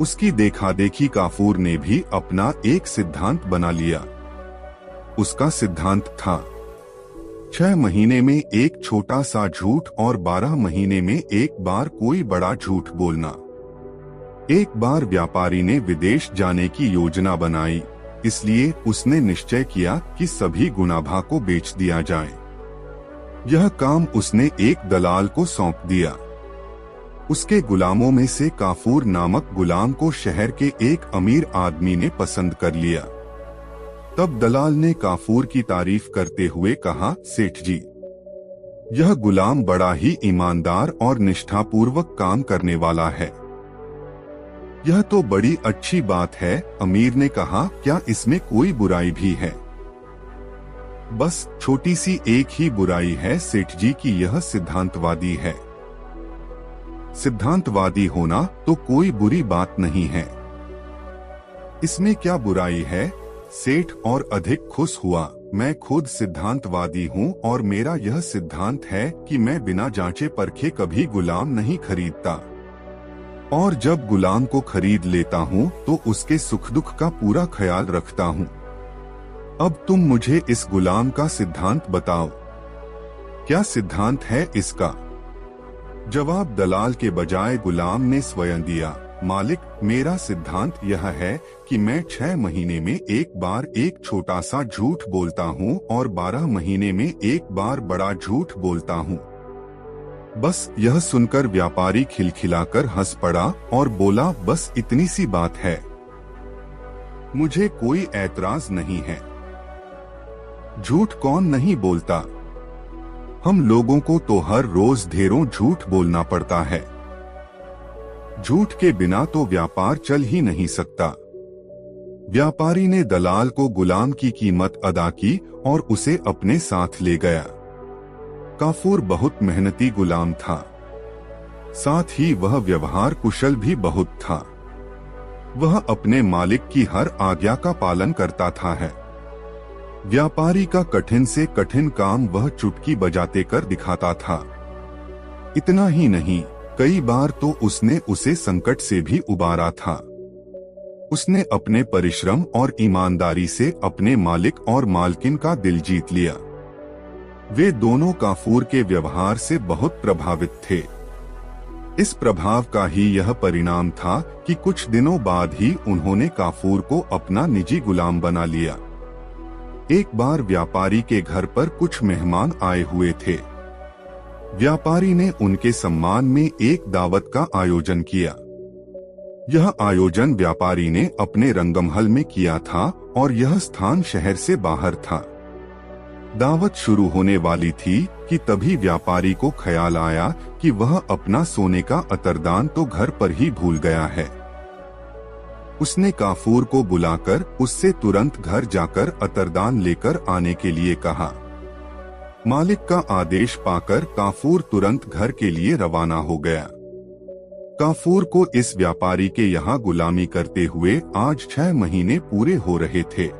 उसकी देखादेखी काफूर ने भी अपना एक सिद्धांत बना लिया। उसका सिद्धांत था 6 महीने में एक छोटा सा झूठ और 12 महीने में एक बार कोई बड़ा झूठ बोलना। एक बार व्यापारी ने विदेश जाने की योजना बनाई, इसलिए उसने निश्चय किया कि सभी गुनाभा को बेच दिया जाए। यह काम उसने एक दलाल को सौंप दिया। उसके गुलामों में से काफूर नामक गुलाम को शहर के एक अमीर आदमी ने पसंद कर लिया। तब दलाल ने काफूर की तारीफ करते हुए कहा, सेठ जी, यह गुलाम बड़ा ही ईमानदार और निष्ठापूर्वक काम करने वाला है। यह तो बड़ी अच्छी बात है। अमीर ने कहा, क्या इसमें कोई बुराई भी है? बस छोटी सी एक ही बुराई है सेठ जी की यह सिद्धांतवादी है। सिद्धांतवादी होना तो कोई बुरी बात नहीं है। इसमें क्या बुराई है? सेठ और अधिक खुश हुआ। मैं खुद सिद्धांतवादी हूँ और मेरा यह सिद्धांत है कि मैं बिना जांचे परखे कभी गुलाम नहीं खरीदता, और जब गुलाम को खरीद लेता हूँ तो उसके सुख दुख का पूरा ख्याल रखता हूँ। अब तुम मुझे इस गुलाम का सिद्धांत बताओ, क्या सिद्धांत है इसका? जवाब दलाल के बजाय गुलाम ने स्वयं दिया। मालिक, मेरा सिद्धांत यह है कि मैं 6 महीने में एक बार एक छोटा सा झूठ बोलता हूँ और 12 महीने में एक बार बड़ा झूठ बोलता हूँ। बस यह सुनकर व्यापारी खिलखिलाकर हंस पड़ा और बोला, बस इतनी सी बात है, मुझे कोई ऐतराज नहीं है। झूठ कौन नहीं बोलता? हम लोगों को तो हर रोज ढेरों झूठ बोलना पड़ता है। झूठ के बिना तो व्यापार चल ही नहीं सकता। व्यापारी ने दलाल को गुलाम की कीमत अदा की और उसे अपने साथ ले गया। काफूर बहुत मेहनती गुलाम था, साथ ही वह व्यवहार कुशल भी बहुत था। वह अपने मालिक की हर आज्ञा का पालन करता था है। व्यापारी का कठिन से कठिन काम वह चुटकी बजाते कर दिखाता था। इतना ही नहीं, कई बार तो उसने उसे संकट से भी उबारा था। उसने अपने परिश्रम और ईमानदारी से अपने मालिक और मालकिन का दिल जीत लिया। वे दोनों काफूर के व्यवहार से बहुत प्रभावित थे। इस प्रभाव का ही यह परिणाम था कि कुछ दिनों बाद ही उन्होंने काफूर को अपना निजी गुलाम बना लिया। एक बार व्यापारी के घर पर कुछ मेहमान आए हुए थे। व्यापारी ने उनके सम्मान में एक दावत का आयोजन किया। यह आयोजन व्यापारी ने अपने रंगमहल में किया था और यह स्थान शहर से बाहर था। दावत शुरू होने वाली थी कि तभी व्यापारी को ख्याल आया कि वह अपना सोने का अतरदान तो घर पर ही भूल गया है। उसने काफूर को बुलाकर उससे तुरंत घर जाकर अतरदान लेकर आने के लिए कहा। मालिक का आदेश पाकर काफूर तुरंत घर के लिए रवाना हो गया। काफूर को इस व्यापारी के यहाँ गुलामी करते हुए आज 6 महीने पूरे हो रहे थे।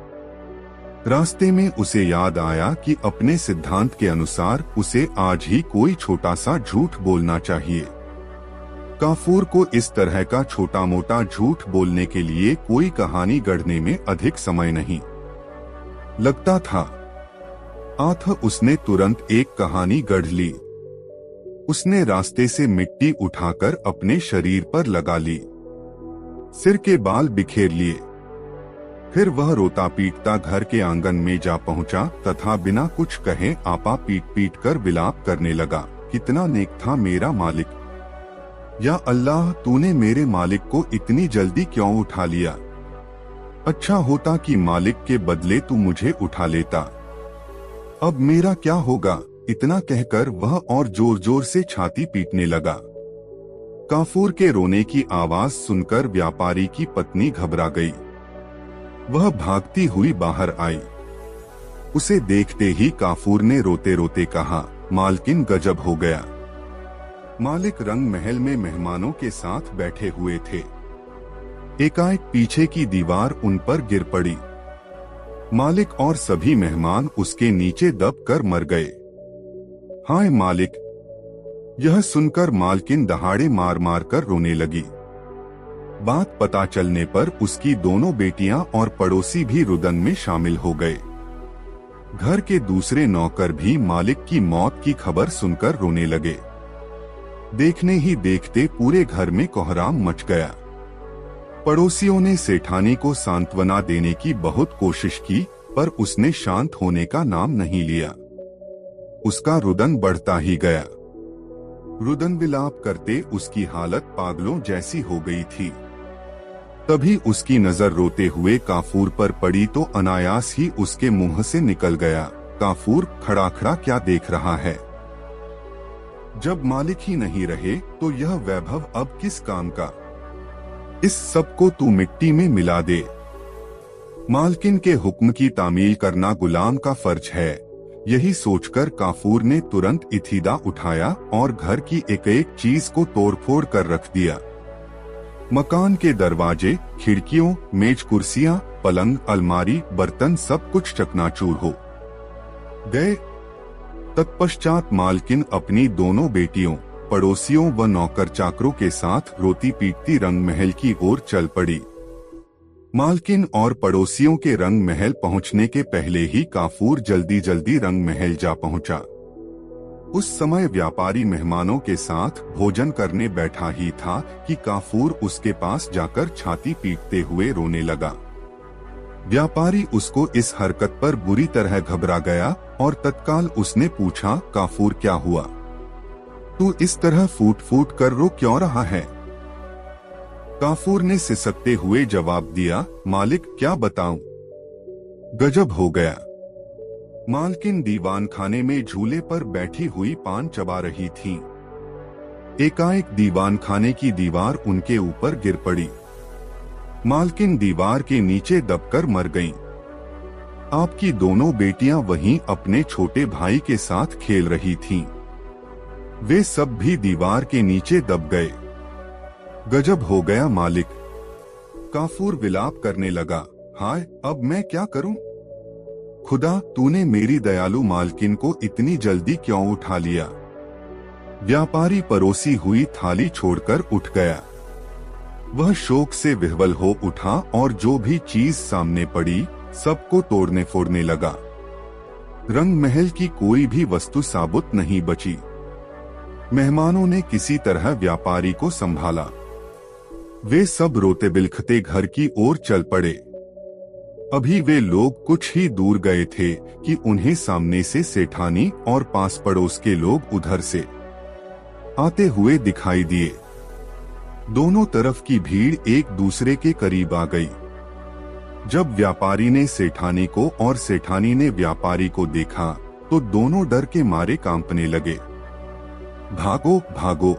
रास्ते में उसे याद आया कि अपने सिद्धांत के अनुसार उसे आज ही कोई छोटा सा झूठ बोलना चाहिए। काफूर को इस तरह का छोटा मोटा झूठ बोलने के लिए कोई कहानी गढ़ने में अधिक समय नहीं लगता था। अतः उसने तुरंत एक कहानी गढ़ ली। उसने रास्ते से मिट्टी उठाकर अपने शरीर पर लगा ली, सिर के बाल बिखेर लिए। फिर वह रोता पीटता घर के आंगन में जा पहुंचा तथा बिना कुछ कहे आपा पीट पीट कर विलाप करने लगा। कितना नेक था मेरा मालिक! या अल्लाह, तूने मेरे मालिक को इतनी जल्दी क्यों उठा लिया? अच्छा होता कि मालिक के बदले तू मुझे उठा लेता। अब मेरा क्या होगा? इतना कहकर वह और जोर जोर से छाती पीटने लगा। काफूर के रोने की आवाज सुनकर व्यापारी की पत्नी घबरा गई। वह भागती हुई बाहर आई। उसे देखते ही काफूर ने रोते रोते कहा, मालकिन गजब हो गया। मालिक रंग महल में मेहमानों के साथ बैठे हुए थे। एकाएक पीछे की दीवार उन पर गिर पड़ी। मालिक और सभी मेहमान उसके नीचे दब कर मर गए। हाय मालिक! यह सुनकर मालकिन दहाड़े मार मार कर रोने लगी। बात पता चलने पर उसकी दोनों बेटियां और पड़ोसी भी रुदन में शामिल हो गए। घर के दूसरे नौकर भी मालिक की मौत की खबर सुनकर रोने लगे। देखने ही देखते पूरे घर में कोहराम मच गया। पड़ोसियों ने सेठानी को सांत्वना देने की बहुत कोशिश की, पर उसने शांत होने का नाम नहीं लिया। उसका रुदन बढ़ता ही गया। रुदन विलाप करते उसकी हालत पागलों जैसी हो गई थी। तभी उसकी नजर रोते हुए काफूर पर पड़ी तो अनायास ही उसके मुंह से निकल गया, काफूर, खड़ा खड़ा क्या देख रहा है? जब मालिक ही नहीं रहे तो यह वैभव अब किस काम का? इस सब को तू मिट्टी में मिला दे। मालकिन के हुक्म की तामील करना गुलाम का फर्ज है। यही सोचकर काफूर ने तुरंत इतीदा उठाया और घर की एक एक चीज को तोड़फोड़ कर रख दिया। मकान के दरवाजे, खिड़कियों, मेज कुर्सियां, पलंग, अलमारी, बर्तन सब कुछ चकनाचूर हो गए। तत्पश्चात मालकिन अपनी दोनों बेटियों, पड़ोसियों व नौकर चाकरों के साथ रोती पीटती रंग महल की ओर चल पड़ी। मालकिन और पड़ोसियों के रंग महल पहुंचने के पहले ही काफूर जल्दी जल्दी रंग महल जा पहुंचा। उस समय व्यापारी मेहमानों के साथ भोजन करने बैठा ही था कि काफूर उसके पास जाकर छाती पीटते हुए रोने लगा। व्यापारी उसको इस हरकत पर बुरी तरह घबरा गया और तत्काल उसने पूछा, काफूर क्या हुआ? तू इस तरह फूट फूट कर रो क्यों रहा है? काफूर ने सिसकते हुए जवाब दिया, मालिक क्या बताऊं, गजब हो गया। मालकिन दीवान खाने में झूले पर बैठी हुई पान चबा रही थी। एकाएक दीवान खाने की दीवार उनके ऊपर गिर पड़ी। मालकिन दीवार के नीचे दबकर मर गईं। आपकी दोनों बेटियां वहीं अपने छोटे भाई के साथ खेल रही थीं। वे सब भी दीवार के नीचे दब गए। गजब हो गया मालिक। काफूर विलाप करने लगा, हाय अब मैं क्या करूं? खुदा, तूने मेरी दयालु मालकिन को इतनी जल्दी क्यों उठा लिया? व्यापारी परोसी हुई थाली छोड़कर उठ गया। वह शोक से विह्वल हो उठा और जो भी चीज सामने पड़ी सबको तोड़ने फोड़ने लगा। रंग महल की कोई भी वस्तु साबुत नहीं बची। मेहमानों ने किसी तरह व्यापारी को संभाला। वे सब रोते बिलखते घर की ओर चल पड़े। अभी वे लोग कुछ ही दूर गए थे कि उन्हें सामने से सेठानी और पास पड़ोस के लोग उधर से आते हुए दिखाई दिए। दोनों तरफ की भीड़ एक दूसरे के करीब आ गई। जब व्यापारी ने सेठानी को और सेठानी ने व्यापारी को देखा तो दोनों डर के मारे कांपने लगे। भागो भागो,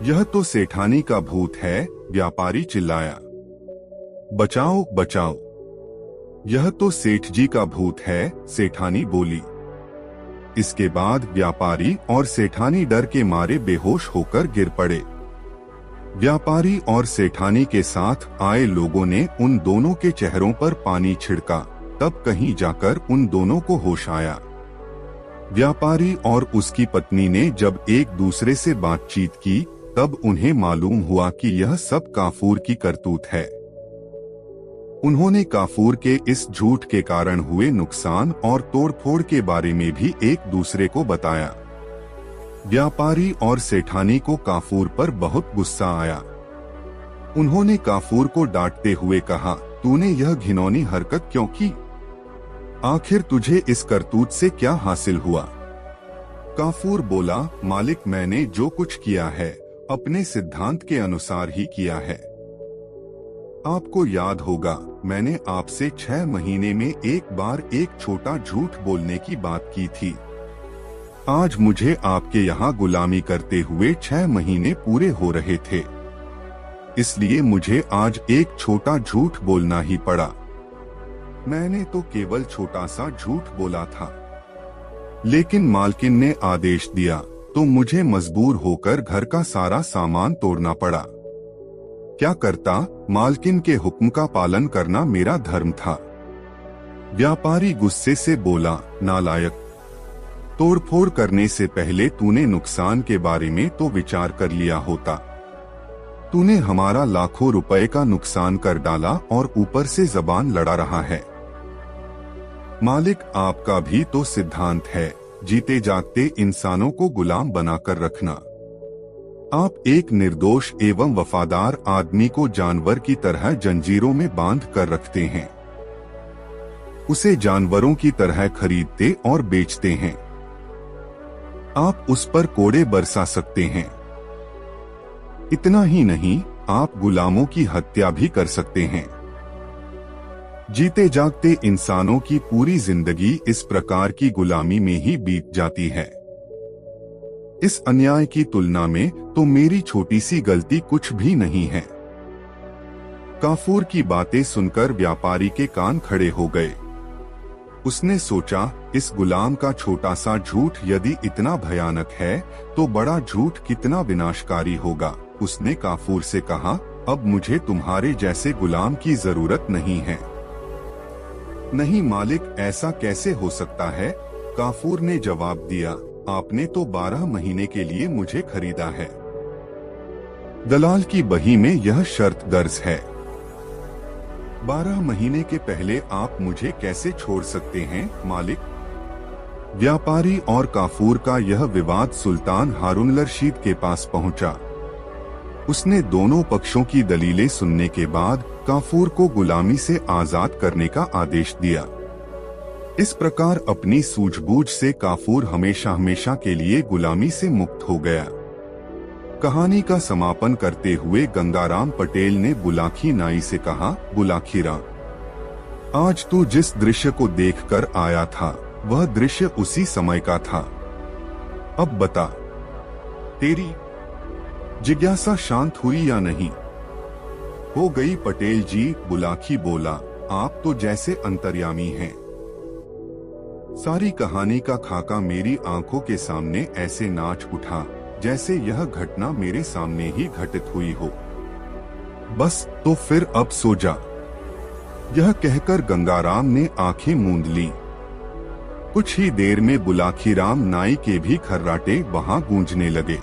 यह तो सेठानी का भूत है, व्यापारी चिल्लाया। बचाओ बचाओ, यह तो सेठ जी का भूत है, सेठानी बोली। इसके बाद व्यापारी और सेठानी डर के मारे बेहोश होकर गिर पड़े। व्यापारी और सेठानी के साथ आए लोगों ने उन दोनों के चेहरों पर पानी छिड़का, तब कहीं जाकर उन दोनों को होश आया। व्यापारी और उसकी पत्नी ने जब एक दूसरे से बातचीत की तब उन्हें मालूम हुआ कि यह सब काफूर की करतूत है। उन्होंने काफूर के इस झूठ के कारण हुए नुकसान और तोड़फोड़ के बारे में भी एक दूसरे को बताया। व्यापारी और सेठानी को काफूर पर बहुत गुस्सा आया। उन्होंने काफूर को डांटते हुए कहा, तूने यह घिनौनी हरकत क्यों की? आखिर तुझे इस करतूत से क्या हासिल हुआ? काफूर बोला, मालिक मैंने जो कुछ किया है अपने सिद्धांत के अनुसार ही किया है। आपको याद होगा मैंने आपसे 6 महीने में एक बार एक छोटा झूठ बोलने की बात की थी। आज मुझे आपके यहाँ गुलामी करते हुए 6 महीने पूरे हो रहे थे, इसलिए मुझे आज एक छोटा झूठ बोलना ही पड़ा। मैंने तो केवल छोटा सा झूठ बोला था, लेकिन मालकिन ने आदेश दिया तो मुझे मजबूर होकर घर का सारा सामान तोड़ना पड़ा। क्या करता, मालकिन के हुक्म का पालन करना मेरा धर्म था। व्यापारी गुस्से से बोला, नालायक, तोड़फोड़ करने से पहले तूने नुकसान के बारे में तो विचार कर लिया होता। तूने हमारा लाखों रुपए का नुकसान कर डाला और ऊपर से जबान लड़ा रहा है। मालिक आपका भी तो सिद्धांत है, जीते जागते इंसानों को गुलाम बनाकर रखना। आप एक निर्दोष एवं वफादार आदमी को जानवर की तरह जंजीरों में बांध कर रखते हैं, उसे जानवरों की तरह खरीदते और बेचते हैं। आप उस पर कोड़े बरसा सकते हैं। इतना ही नहीं, आप गुलामों की हत्या भी कर सकते हैं। जीते जागते इंसानों की पूरी जिंदगी इस प्रकार की गुलामी में ही बीत जाती है। इस अन्याय की तुलना में तो मेरी छोटी सी गलती कुछ भी नहीं है। काफूर की बातें सुनकर व्यापारी के कान खड़े हो गए। उसने सोचा, इस गुलाम का छोटा सा झूठ यदि इतना भयानक है तो बड़ा झूठ कितना विनाशकारी होगा। उसने काफूर से कहा, अब मुझे तुम्हारे जैसे गुलाम की जरूरत नहीं है। नहीं मालिक, ऐसा कैसे हो सकता है? काफूर ने जवाब दिया, आपने तो 12 महीने के लिए मुझे खरीदा है। दलाल की बही में यह शर्त दर्ज है। 12 महीने के पहले आप मुझे कैसे छोड़ सकते हैं मालिक? व्यापारी और काफूर का यह विवाद सुल्तान हारून रशीद के पास पहुंचा। उसने दोनों पक्षों की दलीलें सुनने के बाद काफूर को गुलामी से आजाद करने का आदेश दिया। इस प्रकार अपनी सूझबूझ से काफूर हमेशा हमेशा के लिए गुलामी से मुक्त हो गया। कहानी का समापन करते हुए गंगाराम पटेल ने बुलाकी नाई से कहा, बुलाकी राम, आज तू जिस दृश्य को देखकर आया था वह दृश्य उसी समय का था। अब बता, तेरी जिज्ञासा शांत हुई या नहीं? हो गई पटेल जी, बुलाकी बोला, आप तो जैसे अंतर्यामी हैं। सारी कहानी का खाका मेरी आंखों के सामने ऐसे नाच उठा जैसे यह घटना मेरे सामने ही घटित हुई हो। बस तो फिर अब सो जा। यह कहकर गंगाराम ने आंखें मूंद ली। कुछ ही देर में बुलाखीराम नाई के भी खर्राटे वहां गूंजने लगे।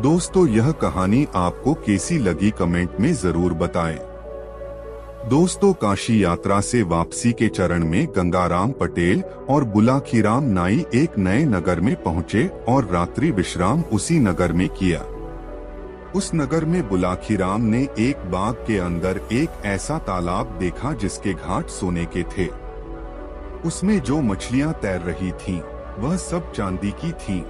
दोस्तों, यह कहानी आपको कैसी लगी कमेंट में जरूर बताएं। दोस्तों, काशी यात्रा से वापसी के चरण में गंगाराम पटेल और बुलाखीराम नाई एक नए नगर में पहुंचे और रात्रि विश्राम उसी नगर में किया। उस नगर में बुलाखीराम ने एक बाग के अंदर एक ऐसा तालाब देखा जिसके घाट सोने के थे। उसमें जो मछलियां तैर रही थीं, वह सब चांदी की थीं।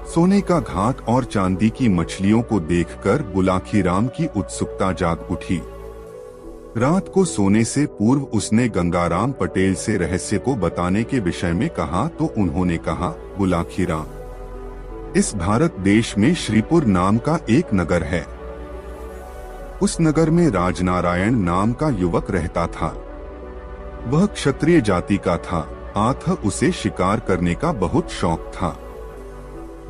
सोने का घाट और चांदी की मछलियों को देखकर बुलाखीराम की उत्सुकता जाग उठी। रात को सोने से पूर्व उसने गंगाराम पटेल से रहस्य को बताने के विषय में कहा तो उन्होंने कहा, बुलाखीराम, इस भारत देश में श्रीपुर नाम का एक नगर है। उस नगर में राजनारायण नाम का युवक रहता था। वह क्षत्रिय जाति का था, अतः उसे शिकार करने का बहुत शौक था।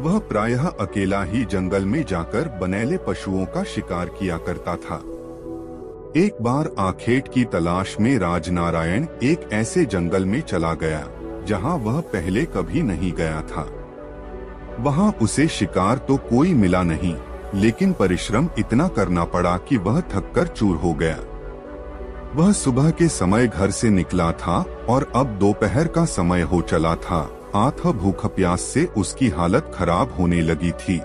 वह प्रायः अकेला ही जंगल में जाकर बनेले पशुओं का शिकार किया करता था। एक बार आखेट की तलाश में राजनारायण एक ऐसे जंगल में चला गया जहां वह पहले कभी नहीं गया था। वहां उसे शिकार तो कोई मिला नहीं, लेकिन परिश्रम इतना करना पड़ा कि वह थककर चूर हो गया। वह सुबह के समय घर से निकला था और अब दोपहर का समय हो चला था, अतः भूख प्यास से उसकी हालत खराब होने लगी थी।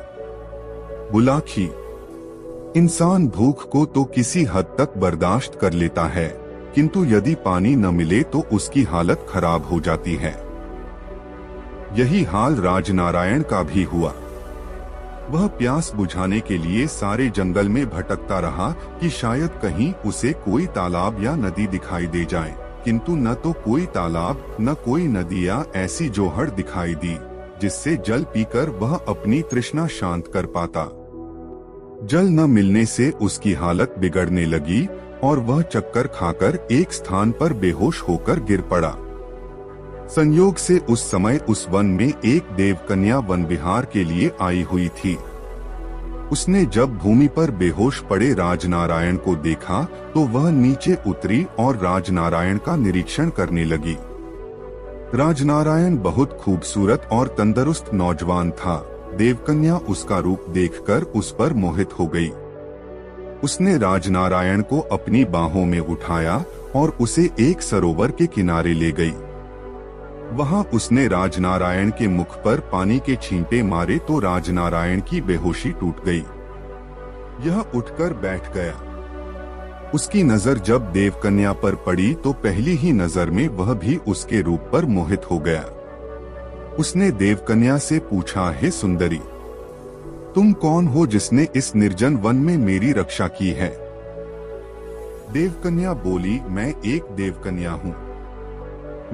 बुलाखी, इंसान भूख को तो किसी हद तक बर्दाश्त कर लेता है, किंतु यदि पानी न मिले तो उसकी हालत खराब हो जाती है। यही हाल राजनारायण का भी हुआ। वह प्यास बुझाने के लिए सारे जंगल में भटकता रहा कि शायद कहीं उसे कोई तालाब या नदी दिखाई दे जाए, किंतु न तो कोई तालाब न कोई नदी या ऐसी जोहड़ दिखाई दी जिससे जल पीकर वह अपनी तृष्णा शांत कर पाता। जल न मिलने से उसकी हालत बिगड़ने लगी और वह चक्कर खाकर एक स्थान पर बेहोश होकर गिर पड़ा। संयोग से उस समय उस वन में एक देवकन्या वन विहार के लिए आई हुई थी। उसने जब भूमि पर बेहोश पड़े राजनारायण को देखा तो वह नीचे उतरी और राजनारायण का निरीक्षण करने लगी। राजनारायण बहुत खूबसूरत और तंदुरुस्त नौजवान था। देवकन्या उसका रूप देखकर उस पर मोहित हो गई। उसने राजनारायण को अपनी बाहों में उठाया और उसे एक सरोवर के किनारे ले गई। वहां उसने राजनारायण के मुख पर पानी के छींटे मारे तो राजनारायण की बेहोशी टूट गई। यह उठकर बैठ गया। उसकी नजर जब देवकन्या पर पड़ी तो पहली ही नजर में वह भी उसके रूप पर मोहित हो गया। उसने देवकन्या से पूछा, हे सुंदरी, तुम कौन हो जिसने इस निर्जन वन में मेरी रक्षा की है? देवकन्या बोली, मैं एक देवकन्या हूँ।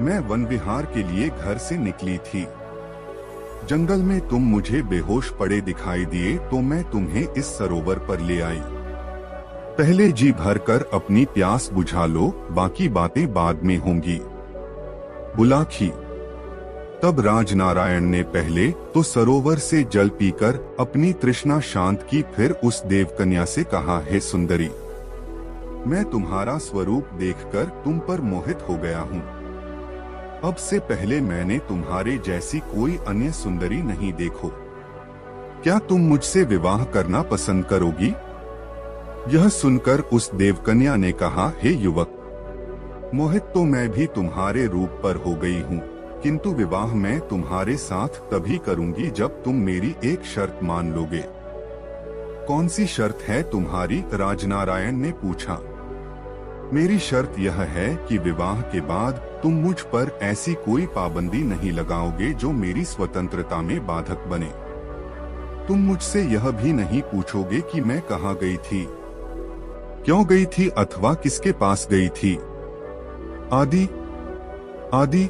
मैं वन विहार के लिए घर से निकली थी। जंगल में तुम मुझे बेहोश पड़े दिखाई दिए तो मैं तुम्हें इस सरोवर पर ले आई। पहले जी भरकर अपनी प्यास बुझा लो, बाकी बातें बाद में होंगी। बुलाखी, तब राजनारायण ने पहले तो सरोवर से जल पीकर अपनी तृष्णा शांत की, फिर उस देवकन्या से कहा, हे सुंदरी, मैं तुम्हारा स्वरूप देखकर तुम पर मोहित हो गया हूँ। अब से पहले मैंने तुम्हारे जैसी कोई अन्य सुंदरी नहीं देखो। क्या तुम मुझसे विवाह करना पसंद करोगी? यह सुनकर उस देवकन्या ने कहा, हे युवक, मोहित तो मैं भी तुम्हारे रूप पर हो गई हूँ, किंतु विवाह मैं तुम्हारे साथ तभी करूंगी जब तुम मेरी एक शर्त मान लोगे। कौन सी शर्त है तुम्हारी? राजनारायण ने पूछा। मेरी शर्त यह है कि विवाह के बाद तुम मुझ पर ऐसी कोई पाबंदी नहीं लगाओगे जो मेरी स्वतंत्रता में बाधक बने। तुम मुझसे यह भी नहीं पूछोगे कि मैं कहाँ गई थी, क्यों गई थी अथवा किसके पास गई थी, आदि आदि।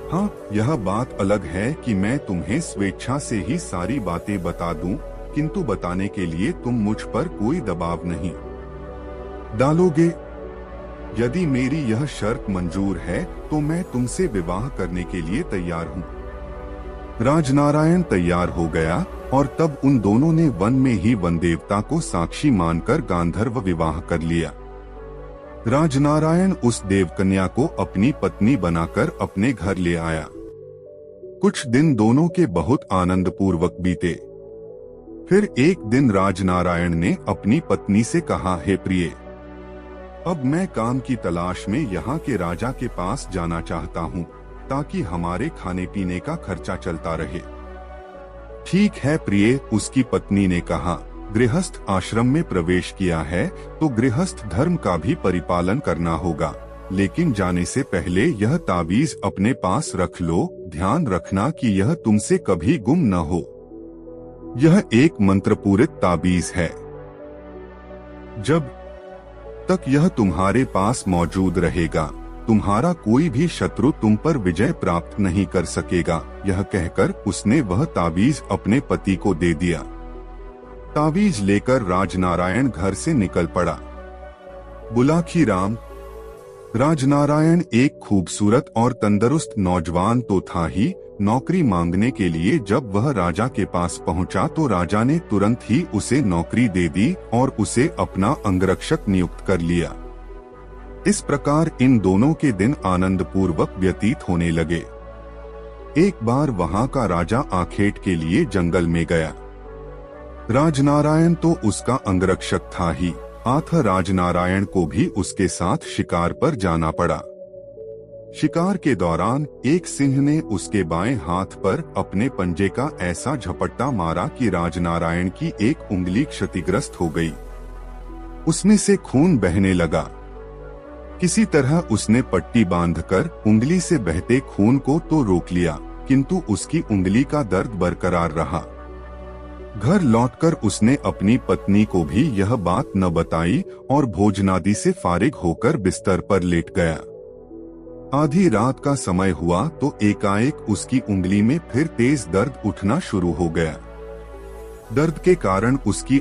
हाँ, यह बात अलग है कि मैं तुम्हें स्वेच्छा से ही सारी बातें बता दूं, किंतु बताने के लिए तुम मुझ पर कोई दबाव नहीं डालोगे। यदि मेरी यह शर्त मंजूर है तो मैं तुमसे विवाह करने के लिए तैयार हूँ। राजनारायण तैयार हो गया और तब उन दोनों ने वन में ही वन देवता को साक्षी मानकर गांधर्व विवाह कर लिया। राजनारायण उस देवकन्या को अपनी पत्नी बनाकर अपने घर ले आया। कुछ दिन दोनों के बहुत आनंद पूर्वक बीते। फिर एक दिन राजनारायण ने अपनी पत्नी से कहा, हे प्रिय, अब मैं काम की तलाश में यहाँ के राजा के पास जाना चाहता हूँ ताकि हमारे खाने पीने का खर्चा चलता रहे। ठीक है प्रिय, उसकी पत्नी ने कहा। गृहस्थ आश्रम में प्रवेश किया है तो गृहस्थ धर्म का भी परिपालन करना होगा, लेकिन जाने से पहले यह ताबीज अपने पास रख लो। ध्यान रखना कि यह तुमसे कभी गुम न हो। यह एक मंत्रपूरित ताबीज है। जब तक यह तुम्हारे पास मौजूद रहेगा, तुम्हारा कोई भी शत्रु तुम पर विजय प्राप्त नहीं कर सकेगा। यह कहकर उसने वह ताबीज अपने पति को दे दिया। ताबीज लेकर राजनारायण घर से निकल पड़ा। बुलाखीराम। राजनारायण एक खूबसूरत और तंदुरुस्त नौजवान तो था ही, नौकरी मांगने के लिए जब वह राजा के पास पहुंचा तो राजा ने तुरंत ही उसे नौकरी दे दी और उसे अपना अंगरक्षक नियुक्त कर लिया। इस प्रकार इन दोनों के दिन आनंद पूर्वक व्यतीत होने लगे। एक बार वहां का राजा आखेट के लिए जंगल में गया। राजनारायण तो उसका अंगरक्षक था ही, अतः राजनारायण को भी उसके साथ शिकार पर जाना पड़ा। शिकार के दौरान एक सिंह ने उसके बाएं हाथ पर अपने पंजे का ऐसा झपट्टा मारा कि राजनारायण की एक उंगली क्षतिग्रस्त हो गई। उसमें से खून बहने लगा। किसी तरह उसने पट्टी बांधकर उंगली से बहते खून को तो रोक लिया, किंतु उसकी उंगली का दर्द बरकरार रहा। घर लौटकर उसने अपनी पत्नी को भी यह बात न बताई और भोजनादि से फारिग होकर बिस्तर पर लेट गया। आधी रात का समय हुआ तो एकाएक उसकी उंगली में फिर तेज दर्द उठना शुरू हो गया। दर्द के कारण उसकी